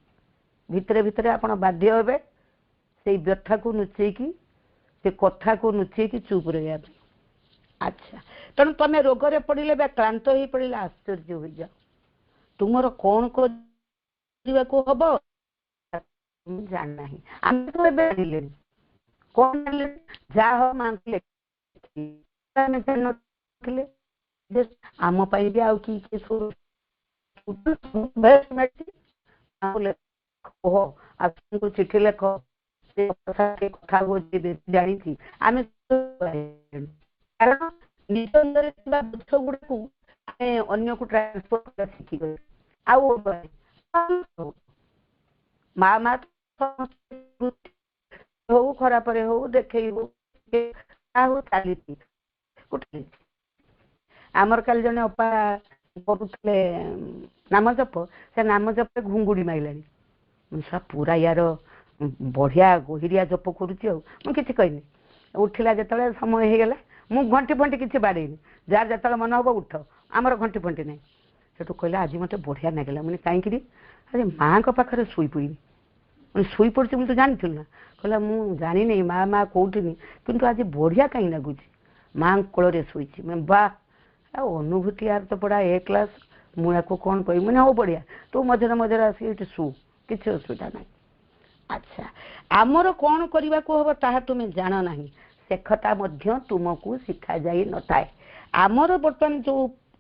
ଭିତରେ ଭିତରେ ଆପଣ ବାଧ୍ୟ ହେବେ ସେଇ ବ୍ୟଥାକୁ ଲୁଚେଇକି ସେ କଥାକୁ ଲୁଚେଇକି ଚୁପ୍ ରହିବା ପାଇଁ ଆଚ୍ଛା ତେଣୁ ତମେ ରୋଗରେ ପଡ଼ିଲେ ବା କ୍ଳାନ୍ତ ହେଇ ପଡ଼ିଲେ ଆଶ୍ଚର୍ଯ୍ୟ ହୋଇଯାଅ ତୁମର କ'ଣ କରିବାକୁ ହବ ମୁଁ ଜାଣିନାହିଁ ଆମେ ତ ଏବେ ଜାଣିଲେଣି କ'ଣ ଜାଣିଲେଣି ଯାହା ହବ ମାଙ୍କୁ ଲେଖିଥିଲେ ଆମ ପାଇଁ ବି ଆଉ କିଏ ସବୁ ଚିଠି ଲେଖ ସେ କଥା ଜାଣିଛି ଆମେ କାରଣ ନିଜ ଅନ୍ଦରରେ ଥିବା ଦୁଃଖ ଗୁଡାକୁ ଆମେ ଅନ୍ୟକୁ ଟ୍ରାନ୍ସଫର ଶିଖିଗଲେ ଆଉ ମା ହଉ ଖରାପରେ ହଉ ଦେଖେଇ ହଉ ହଉ ଚାଲିଛି ଆମର କାଲି ଜଣେ ଅପା କରୁଥିଲେ ନାମ ଜପ ସେ ନାମ ଜପରେ ଘୁଙ୍ଗୁଡି ମାଇଲାଣି ପୁରା ୟାର ବଢିଆ ଗହିରିଆ ଜପ କରୁଛି ଆଉ ମୁଁ କିଛି କହିନି ଉଠିଲା ଯେତେବେଳେ ସମୟ ହେଇଗଲା ମୁଁ ଘଣ୍ଟି ଫଣ୍ଟି କିଛି ବାଡ଼େଇନି ଯାହାର ଯେତେବେଳେ ମନ ହବ ଉଠ ଆମର ଘଣ୍ଟି ଫଣ୍ଟି ନାହିଁ ସେଠୁ କହିଲା ଆଜି ମତେ ବଢିଆ ଲାଗିଲା ମାନେ କାହିଁକି ଆରେ ମାଙ୍କ ପାଖରେ ଶୋଇପଡ଼ିନି ମାନେ ଶୋଇପଡ଼ିଛି ବୋଲି ତୁ ଜାଣିଥିଲୁ ନା କହିଲା ମୁଁ ଜାଣିନି ମା କୋଉଠିନି କିନ୍ତୁ ଆଜି ବଢିଆ କାହିଁ ଲାଗୁଛି ମାଙ୍କ କୋଳରେ ଶୋଇଛି ବା ଆଉ ଅନୁଭୂତି ଆର ତ ପଢ଼ା A କ୍ଲାସ୍ ମୁଁ ୟାକୁ କ'ଣ କହିବି ମାନେ ହଉ ବଢ଼ିଆ ତୁ ମଝିରେ ମଝିରେ ଆସିକି ଏଠି ଶୁ କିଛି ଅସୁବିଧା ନାହିଁ ଆଚ୍ଛା ଆମର କ'ଣ କରିବାକୁ ହବ ତାହା ତୁମେ ଜାଣ ନାହିଁ से कथा मध्य तुमको शिखा जाई नथाए आमर बर्तमान जो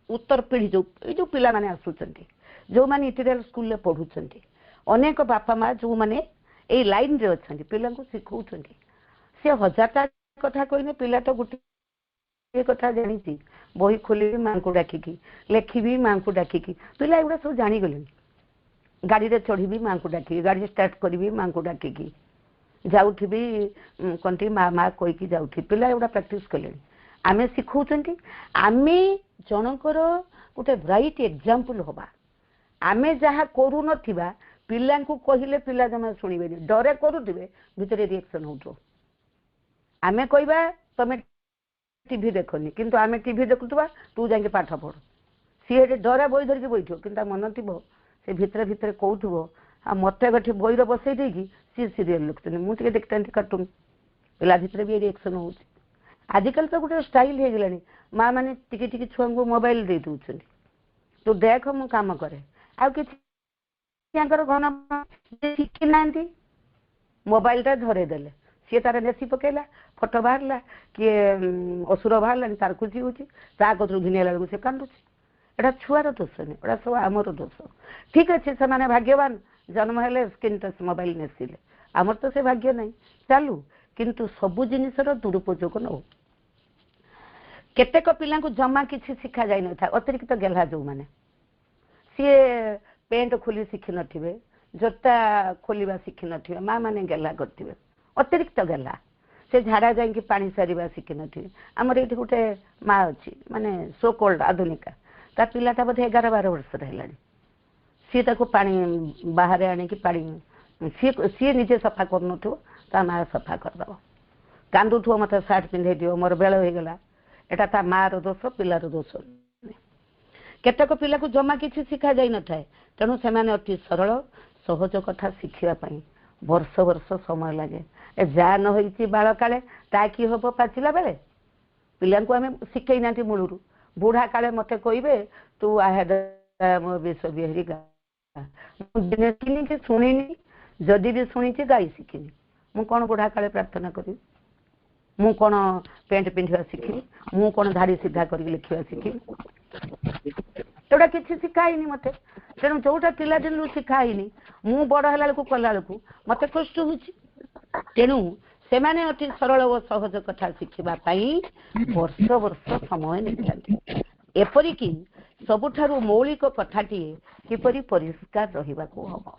उत्तर पीढ़ी जो पिला माने आसुचंती जो माने इटिरियल स्कूल ले पढुचंती अनेक बापा माँ जो माने ए लाइन रे अछंती पिला को सिखौचंती से हजारटा कथा कहने पिला तो गोटे कथा जानी बही खोली माँ को डाकिकी लेखी माँ को डाकिकी पिला एगुड़ा सब जानीगले गाड़ी रे चढ़ी माँ को डाकिकी गाड़ी स्टार्ट करी माँ को डाकिकी जाऊथी कंटी माँ माँ कहीकि जाऊथी पिला एगुड़ा प्रैक्टिस कले आमे शिखौचंती आमे जनकर गोटे ब्राइट एग्जांपल होबा आमे जहाँ करू नथिबा पिला को कहिले पिला जमा सुनिबे डरे करूथिबे भितरे रिएक्शन होतो आमे कहबा तमे टीवी देखनी किंतु आमे टीवी देखुथबा तू जाके पाठ पढ़ सी डरा बही धरिकी बैठो कि मन थी से भितर भितर कौथब आ मत गठी बही बसई देकी सी सीरियल लुकते मुझे देखता कार्टून पिला भितर भी रिएक्शन हो आजिकल तो गोटे स्टाइल हो गलानी माँ मैंने टिके टिके छुआ को मोबाइल दे दूसरी तू देख मु काम करे आ घन शिखी ना मोबाइल टा धरेदेले सी तार नेसी पकेला फोटो बाहरला किए असुर बाहरला तार खुशी हो कतरू घिनिया से कांदुची एटा छुआर दोष नहीं एटा सब आमर दोष ठीक अच्छे से माने भाग्यवान जन्म हेले स्क्रीन टच मोबाइल नेसिले आमर तो से भाग्य नहीं चालू किंतु सबु जिनिसर दुरुपयोग न हो केतेक पिला जमा किसी शिखा जाई न था अतिरिक्त गेला जो माने सी पेंट खोली शिखी नथिबे जोता खोलिबा शिखी नथिबे माँ माने गेला करथिबे अतिरिक्त गेला से झाड़ा जाइए पानी सारिबा शिखी नथिबे हमर एठी गोटे माँ अच्छी माने सो कॉल्ड आधुनिका ता पिलाटा बोधे 11-12 वर्ष हेलानी सी ताको पानी बाहर आने की पानी सी निजे सफा करन ता माँ सफा करदब कांदुथो मत सार्ट पिंधे दियो मोर बेल हो गला एटा ता माँ रो दोष पिलार दोष केतक पिला को जमा किसी शिखा जाई न थाए तेणु से अति सरल सहज कथा शिखापी वर्ष वर्ष समय लगे ए जा न होई बाल काले ता कि हम पाचिला बेले पिला को आम शिखई ना मूलू बुढ़ा काले मत कहे तू आहेड मो विष बिहरी गा शुणी जदि भी शुणी गाई शिखिनी मु कौन बुढ़ा काले प्रार्थना करी मु कौन पेंट पिंधा शिखी मु कौन धाड़ी सीधा कर लिखा शिखी एटा किसी शिखाई मत तेणु जोटा पिला दिन शिखाई मु बड़ है कला मत कष्ट हो तेणु से माने अति सरल और सहज कथा शिखापी वर्ष वर्ष समय नहीं एपरिकी सबुठारु मौलिक कथाटी किपरि परिष्कार रहिबा को हबो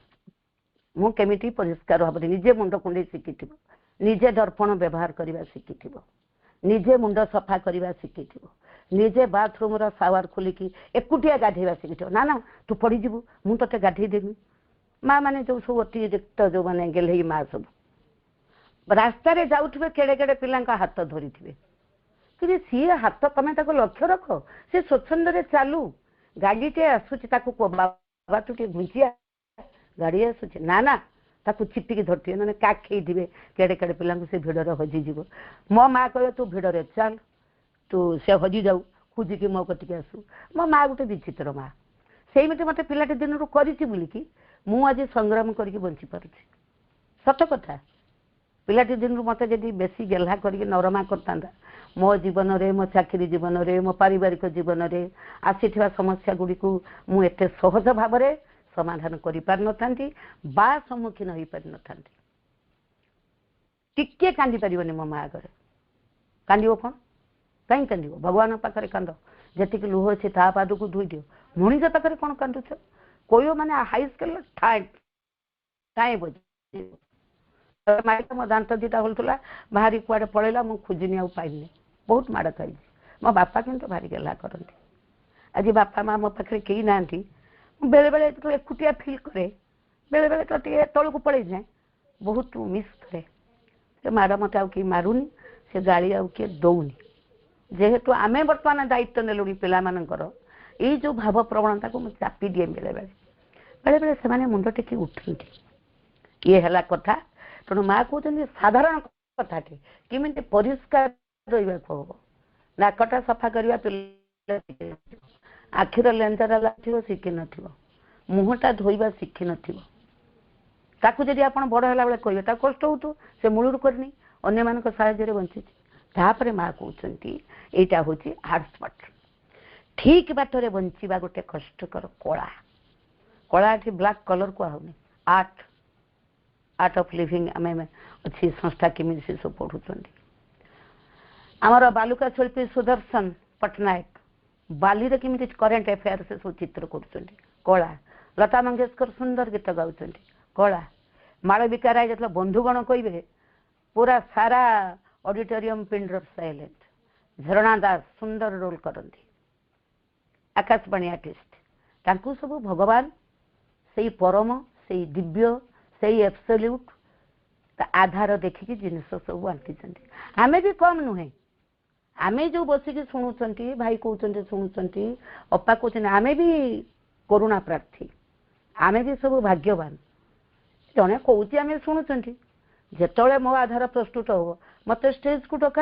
मु केमिति परिष्कार भाव निजे मुंड कुंडे शिखि निजे दर्पण व्यवहार करने शिखि निजे मुंड सफा करने शिखि निजे बाथरूम शावर खोलिकी एकुटिया गाधेवा शिखि ना ना तू पड़ीजु मु ते गाधे देवी माँ मैंने जो सब अतिरिक्त जो मैंने गेल्हे माँ सब रास्ता जाऊे केड़े केड़े पिला हाथ धरी कि सी हाथ तमें लक्ष्य रख सी स्वच्छंद चालू गाड़ी टे आसूची बाबा तू टे घुंचिया गाड़ी आसूची ना ना ताकू चिपिकी धरती ना काखे थे केड़े केड़े पिला से भिड़े हजिज मो माँ कह तू भिड़े चल तू से हजि जाऊ खोजिकी मो कटिक आसू मो माँ गोटे विचित्र माँ से मत पिलाटे दिन करी मुझे संग्राम करके बंची पारुछि सत कथा पिलाटी दिन मत जदि बेसी गेल्हा करके नरमा करता मो जीवन रे मो चाकरी जीवन रे मो पारिवारिक जीवन रे आसीथिबा समस्या गुडी को मु एते सहज भाव रे समाधान करि पार नथांती बा सम्मुखीन होई पार नथांती टिके कांदी परिबनी मो मा आगरे कांदिबो कोन काई कांदिबो भगवान पाखरे कांदो जति कि लुह अछि ता पाद को धोई दियो मणिज पाखरे कोन कांदुछ कोयो माने हाई स्केल ठाय टाए बजे माइक मो दांत दीटा होलथुला बाहरी कुआडे पळेला मु खोजिनी आ पाइनी बहुत माड़ खाई मो बापा किंतु भारी गेला करती आज बापा माँ मो पाखे कई ना बेले बेले तो एकुटिया फिल करे बेले बेले तो तल को पड़े जाए बहुत मिस करे से माड़ मत आउ मारुनी से गाड़ी आउ किए दौनी जेहेतु आमे बर्तमान दायित्व नेलुणी पिला मानकर ये जो भाव प्रवणता को चापी दिए बेले बेले बेले बेले से मुंड टेकी उठती ये है कथा तेणु माँ कहते साधारण कथाटे किमी परिष्कार रहा नाकटा सफा करवा पिला आखिर लेंजरा लगे शिखी न मुहटा धोइबा शिखी नदी आप बड़ है बेले कहे कष्ट हो से मूलर करनी अन्य मान साहय बंची तापर माँ कहते यहाँ हूँ आर्ट्स पाठ ठीक बाटर बंचा गोटे कष्टकर कला कला ये ब्लैक कलर कहूनी आर्ट आर्ट ऑफ लिविंग आम अच्छी संस्था केमी से सब पढ़ुं आमर बालुका शिल्पी सुदर्शन पट्टनायक बाली रे केमी करेन्ट अफेयर से सब चित्र कर कला लता मंगेशकर सुंदर गीत गाँव कला मालविका राय जो बंधुगण कहे पूरा सारा ऑडिटोरियम पिन ड्रॉप साइलेंट झरणा दास सुंदर रोल करती आकाशवाणी आर्टिस्ट तांकु सब भगवान से परम से दिव्य से एब्सोल्यूट आधार देखिकी जिनस सब बांटी आमे भी कम नुहे आमे जो बसिकी शुणुंट भाई कहते शुणुंट अपा कहते आमे भी करुणा प्रार्थी आमे भी सब भाग्यवान जड़े कौची आम शुणुंट जिते मो आधार प्रस्तुत हो मत स्टेज को डक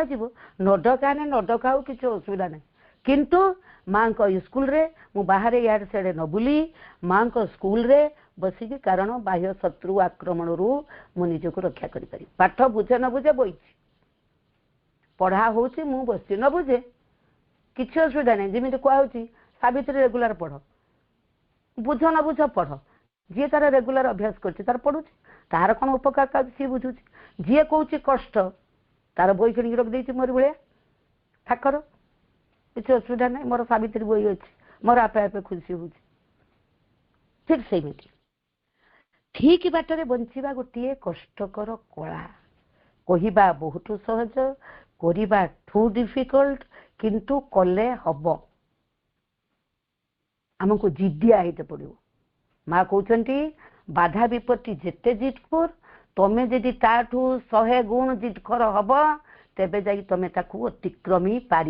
न डकाने न डकाऊ किसी असुविधा ना किंतु माँ स्कूल रे मु बाहर यार से न बुली माँ स्कूल रे बसिकी कारण बाह्य शत्रु आक्रमण रु मु निजक रक्षा करी पाठ बुझे न बुझे बही पढ़ा हो बस न बुझे किसी असुविधा नहीं जमी कहुची सावित्री रेगुलर पढ़ बुझ न बुझ पढ़ जी तार रेगुलर अभ्यास कर पढ़ुची तार कौन उपकार का सी बुझुची जी कौच कष्ट तार बही किणी रखी मोर भाया ठाकर किसी असुविधा नहीं मोर सावित्री बही अच्छी मोर आपे आपे खुशी हो ठीक से ठीक बाटर बंचा गोटे कष्टकर कला कहवा बहुत सहज करवा ठू डिफिकल्ट किंतु कले हम आमको जिदिया होते पड़ो माँ कहते बाधा विपत्ति जिते जिदखोर तमें जदि ताठू 100 गुण जिदखोर हम तेबे जाई तमें ताकू अतिक्रमी पार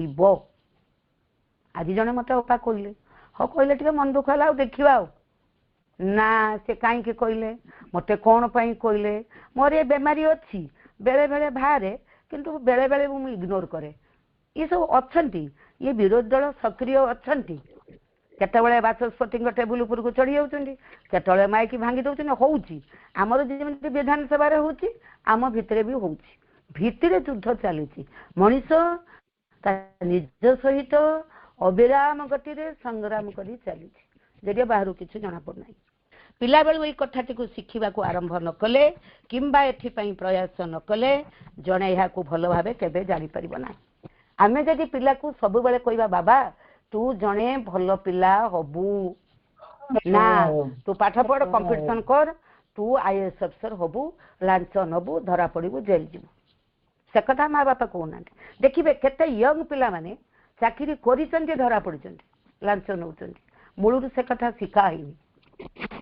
आज जड़े मत अपा कहले हाँ कहले टे मन दुख है देखा ना से कहीं कहले मत कौन कहले मोर ये बेमारी अच्छी बेले बेले बाहर किंतु बेले बेले मुझे इग्नोर करे ये सब अच्छा ये विरोधी दल सक्रिय अच्छा केतबले बाचस्पति टेबुल उपर को चढ़ी जाऊँच केतबले माइक भांगी दौरान होची आमर जमी विधानसभा होची आम भितर भी होची भितर युद्ध चली मनीष निज सहित अविराम गति संग्राम करी चली जदि बाहर किसी जना पड़ना पिला बेलू ये कथाटी को शिखा आरंभ न कले किंबा एथिपाई प्रयास न कले जड़े यहाँ भल भाव के जापर ना आम जदि पिला को सब बेले कहवा बाबा तू जड़े भल पिला हबू ना तू पाठ पढ़ कंपटीशन कर तू आईएएस अफिसर हबू लांच नबू धरा पड़ू जेल जीवु से कथा माँ बापा कहना देखिए केते यंग पिला माने चाकरी कर धरा पड़ लांच नौ मूलू से कथा शिखा है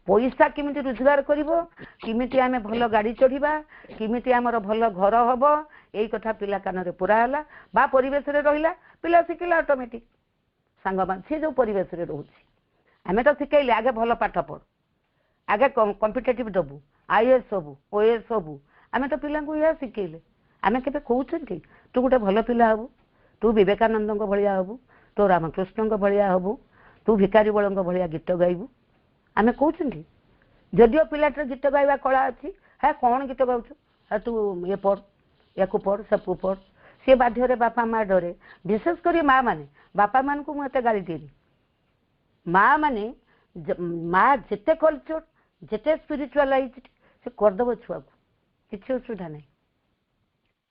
पैसा किमिति रोजगार करमिति आम भल गाड़ी चढ़ा किमिति आमर भल घर हम यही कथा पिला कान पुराला बा परिवेश रहा पिला शिखला ऑटोमेटिक सांग सी जो परिवेश रोचे आम तो शिखेले आगे भल पाठ पढ़ आगे कम्पिटेटिव दबू आईएएस हबू ओएएस हबू आम तो पिला यह शिखेले आम के कहते तू गोटे भल पिला हबू तू विवेकानंद भाया हबू तू रामकृष्ण भाया हबू तू भिकारी बल भाया गीत गाइबू आम कहते जदिओ पिलाटर गीत गाइबा कला अच्छी है कौन गीत गाँच है तू ये पढ़ या पढ़ सबको पढ़ सी बाध्य बापा माँ डरे विशेषकर माँ मैंने बापा मान को मुझे गाली दिए माँ मैंने माँ जिते कल्चर जिते स्पिरिचुअलाइज से करदेव छुआ को किसी असुविधा नहीं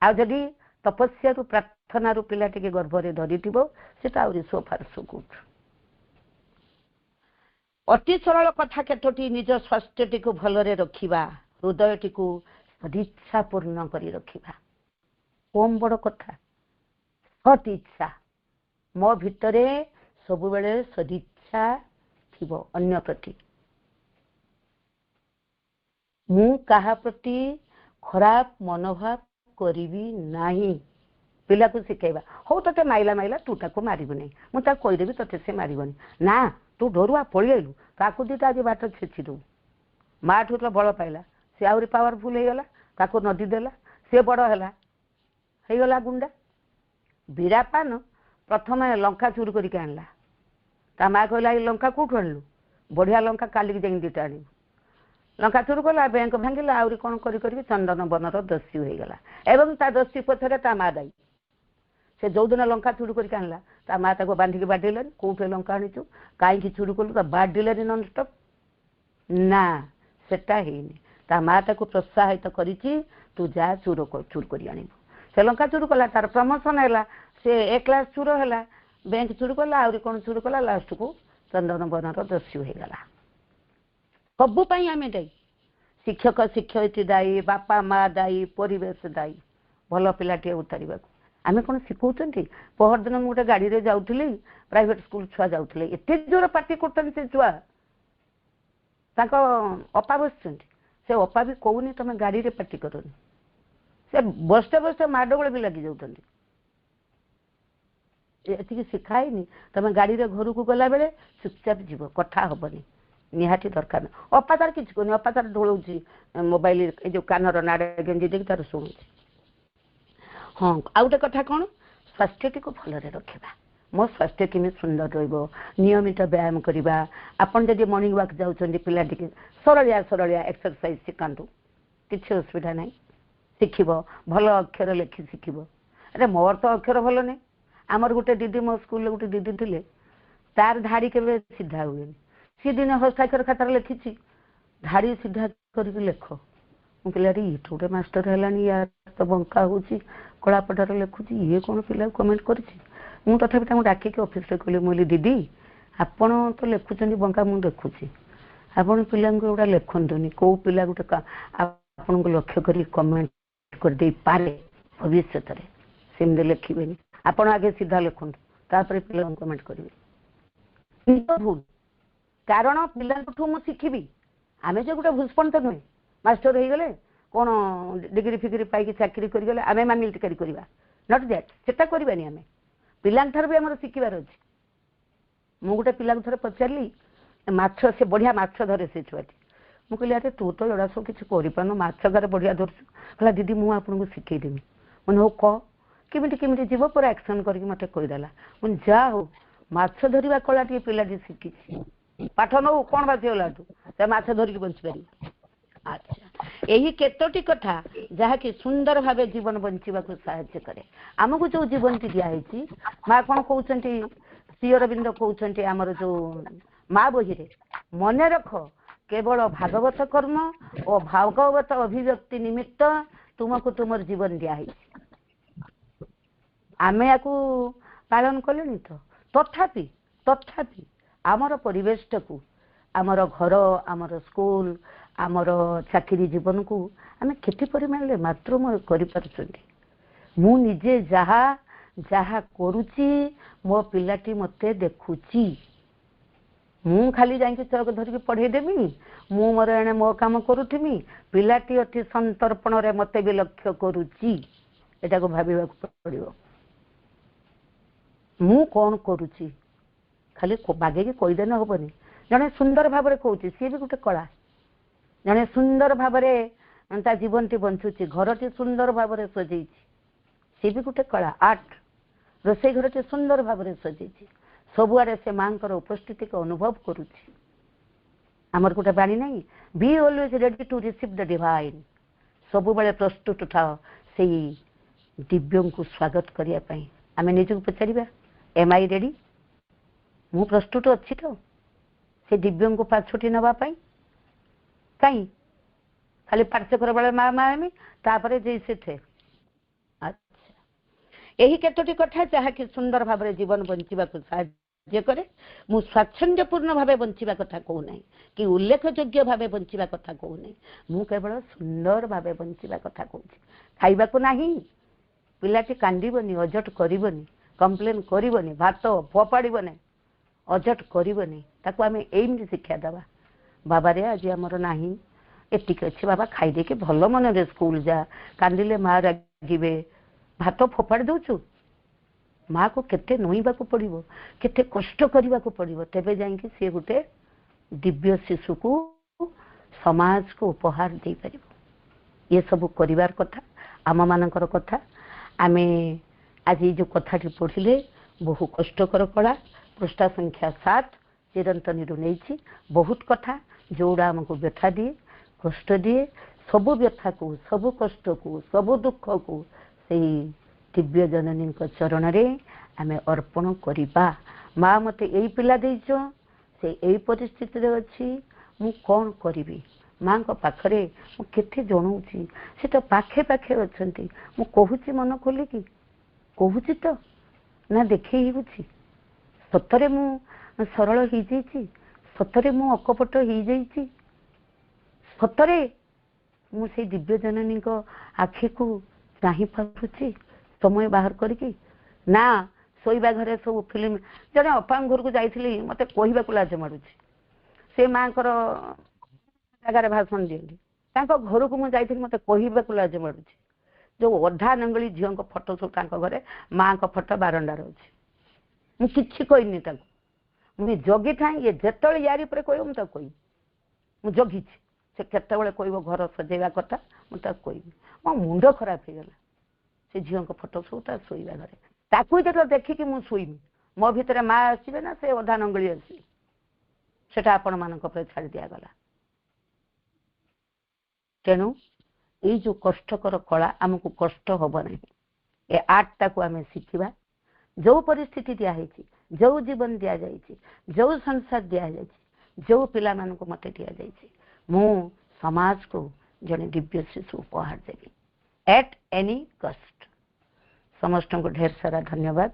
आदि तपस्या प्रार्थना पिला टे गर्भरे धरी से आहरी सोफार सुगुट अति सरल कथा केतोटी निज स्वास्थ्य को भलरे रखिबा हृदय टी सदिच्छा पूर्ण करी रखिबा कम बड़ कथा सत इच्छा मो भितरे सब बेले सदिच्छा थिबो अन्य प्रति मु कहा प्रति खराब मनोभाव करिबी नाही पिला को शिखेबा हो ते माइला माइला तू ताको मारिबु नहीं मु ता कहिदेबी तते से मारिबनी ना तू डरुआ पळिलु काकु दीटा आज बाट छेची दो माँ ठू तो बल पाइला सी आहरी पावरफुल हो गला ताको नदी देला सी बड़ है गला गुंडा बीरापान प्रथम लंका चोरी करके आणला ता माँ कहला लंका कौटू आणलु बढ़िया लंका कालिक जाई दीटा आनी लंका चोरी कला बैंक भांगिला आहरी कौन करी चंदन बनर दस्यु हो गला एवं ता दस्यु पछरे ता माँ दायी से जो दिन लंका चूड़ी करके आनला ता माँ ताको बांधिकी बाड़ेलानी कोठे लंका आनीचु कहीं चूड़ी कलु ता बाड़ेलानी ननस्टप ना सेटा हेनी ता माँ ताको प्रोत्साहित करिछि तू जा चूर करी आनिबु से लंका चूर कला तार प्रमोशन हैला से ए क्लास चूर हैला बैंक चूर कला आउरी कोन चूर कला लास्ट को चंदन बनर दस्यु हे गला सबु पई आमे दायी शिक्षक शिक्षयित्री दायी बापा माँ दायी परिवेश दायी भल पिलाटे उतारिबा आमे कोन शिखौचंती पहर दिन मु गोटे गाड़ी रे जाउथली प्राइवेट स्कूल छुआ जाउथले एते जोर पार्टी करतन से छुआ ताको अपा बसचंती से अपा भी कहूनी तुम गाड़ी रे पार्टी करनी से बसते बसते माडगोल भी लगी जाउतंती एति शिखाइनी तुम गाड़ी रे घर को गला बेले चुपचाप जीव कथा हबनी निहाती दरकार अपा तार किछ कोनी अपा तार ढोलौची मोबाइल ए जो कानर नाडे गंजी देख तार सुनुची हाँ आउ गोटे कथा कौन स्वास्थ्य को भलरे रखा मो स्वास्थ्य किमी सुंदर रहिबो नियमित व्यायाम करवा आपन जदि मॉर्निंग वॉक जाउछन्ती पिला टिके सरलिया एक्सरसाइज सिखांतु किछि असुविधा नहीं शिखिबो भल अक्षर लेखि शिखिबो अरे मोर तो अक्षर भल नहीं आमर गोटे दीदी मो स्कूल गोटे दीदी थिले तार धाड़ी केबे सीधा हुएनी सी दिन हस्ताक्षर खातार लिखिछि धाड़ी सीधा करके लेख ମୁଁ କହିଲି ଆରେ ଏଠୁ ଗୋଟେ ମାଷ୍ଟର ହେଲାଣି ୟାର ତ ବଙ୍କା ହେଉଛି କଳାପଟାରେ ଲେଖୁଛି ଇଏ କ'ଣ ପିଲାକୁ କମେଣ୍ଟ କରିଛି ମୁଁ ତଥାପି ତାଙ୍କୁ ଡାକିକି ଅଫିସରେ କହିଲି ମୁଁ କହିଲି ଦିଦି ଆପଣ ତ ଲେଖୁଛନ୍ତି ବଙ୍କା ମୁଁ ଦେଖୁଛି ଆପଣ ପିଲାଙ୍କୁ ଏଗୁଡ଼ା ଲେଖନ୍ତୁନି କେଉଁ ପିଲା ଗୋଟେ ଆପଣଙ୍କୁ ଲକ୍ଷ୍ୟ କରି କମେଣ୍ଟ କରିଦେଇପାରେ ଭବିଷ୍ୟତରେ ସେମିତି ଲେଖିବେନି ଆପଣ ଆଗେ ସିଧା ଲେଖନ୍ତୁ ତାପରେ ପିଲାଙ୍କୁ କମେଣ୍ଟ କରିବେ ଭୁଲ କାରଣ ପିଲାଙ୍କଠୁ ମୁଁ ଶିଖିବି ଆମେ ଯେ ଗୋଟେ ଭୁସ୍ପଣ୍ଟ ନୁହେଁ मास्टर हो गले कौन डिग्री फिग्री पाई चाकरी करगले आम मिलिटारी करवा नट दैट सेटा करवानी आम पिला भी आम शिखबार अच्छे मु गोटे पिला थे पचारि माछ से बढ़िया माछ धरे से छुआटी मुझे कहली अरे तू तो एड़ा सब किसी कर माछ गारे बढ़िया धरसु कहला दीदी मुझे आपको शिखेदेमी मैंने हो कह केमी जीव पूरा एक्शन करके मत कहीदेला मुझे जा हो माछ धरवा कला टे पिला शिखी पाठ नौ कौन बाजीगला से माछ धरिकी बंची पार अच्छा यही केतोटी कथा जहाँकि सुंदर भावे जीवन बंचवा को साहाय्य करे आमको जो जीवन टी दिखाई माँ कौन कहते श्री अरविंद कहते आमर जो माँ बही मन रख केवल भागवत कर्म और भागवत अभिव्यक्ति निमित्त तुमको तुम जीवन दिखाई आमे या पालन कले तो तथापि तथापि आमर परिवेश को आमर घर आमर स्कूल आमर चाकरी जीवन को आम केते परिमाण मात्रम कर मु निजे जहा जहा करुची मो पिलाटी मते देखुची मु खाली जाके चौक धरिकी पढ़ेदेवी मु मोर एणे मो काम करुथीमी पिलाटी अति संतर्पण रे मते भी लक्ष्य करुची एटा को भाबिबा पड़िबो मु कौन करुची खाली बागे के कहीदेने हेनी जड़े सुंदर भाव कहूँ सी भी गोटे कला जड़े सुंदर भाव जीवन टी बंचुची घर टी सुंदर भाव सजई सी भी गोटे कला आर्ट रोसई घर टी सुंदर भाव सजई सबुआड़े से माँ उपस्थिति को अनुभव करुची आमर गोटे बाणी नहीं be always ready to receive the divine सब बेले प्रस्तुत थाओ से दिव्य को स्वागत करने आम निजक पचार एम आई रेडी मु प्रस्तुत अच्छी तो से दिव्य को पाछुटी नापी कहीं खाली पार्श्वकर बेले माँ मामी तापर जैसे थे अच्छा यही केतोटी कथा जहाँकि सुंदर भाव जीवन बंचवा को साहाय्य करे मु स्वाच्छंद्यपूर्ण भाव बंचवा कथा कहूना कि उल्लेखयोग्य भाव बंचवा कथा कहूना मु केवल सुंदर भाव बंचवा कथा कहूँ खाइबा को नहीं पिलाटी कांदीबनी अजट करबनी कंप्लेन करबनी भात फोपाड़बनी अजट करबनी ताको आम एमती शिक्षा देवा बाबा रे आज आमर नाही एतिक अच्छे बाबा खाईदे कि भल मन रे स्कूल जा कांदिले माँ रागिबे भात फोपाड़ी दौचु माँ को केते नईबा को पड़ो केते कष्ट करने को पड़ो तेबे जाइए सी गोटे दिव्य शिशु को समाज को उपहार दे पार ये सब करिवार कथा आम मानकर कथा आमे आज जो कथाटी पढ़िले बहु कष्टकर कला पृष्ठा संख्या 7 चिरंतनी नहीं बहुत कथा जोड़ा आमको व्यथा दिए कष्ट दिए सब व्यथा को सब कष्ट को सब दुख को से दिव्य जननी चरण रे आमे अर्पण करिबा। माँ मते एई पिला देइछ से एई परिस्थिति रे अछि मु कोन करिवि माँ को पाखरे मु केते जणौछि से तो पाखे पाखे अछंती मु कहूछि मन खोली कि कहूछि तो ना देखै हिउछि सतरे मु सरल ही जाइछि सतरे मु अकपट ही जाइछि सतरे मु से दिव्य जननी को आखि को चाहि पारुछि समय बाहर करके ना शोइबा घरे सब फिल्म जने अपां घर को जाइथिली मते कहबा को लाज मारुछि से माँ कर जगार भाषण दियली तांको घर को मु जाइथिली मते कहबा को लाज मारुछि जो अधा नंगली झियो को फोटो सब तांको घरे माँ को फोटो बारंडा रहछि मु किछि कइनी तांको मु जगी थाई ये जेतल यारी पर कहयो मु ता कहि मु जगी से केते बेले कहबो घर सजेवा कथा मु ता कहि मो मुंड खराब हे गेला से झियो को फोटो सब ता सोइबा घरे ताकू जतो देखि कि मु सोइमी मो भितरे माँ आसीबे ना से अधा नंगली आसी सेटा आपण मानक पर छाड़ दिया गला तेणु ये जो कष्टकर कला आमको कष्ट हम ना ये आर्टटा को आम शिखा जो परिस्थिति दिखाई जो जीवन दि जाइए जो संसार दि जाइए जो पिला मानक मत दि जाइए मु समाज को जड़े दिव्य शिशु उपहार देवी एट एनी कस्ट समस्त को ढेर सारा धन्यवाद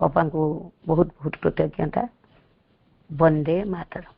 अप्पा को बहुत बहुत कृतज्ञता वंदे मातरम।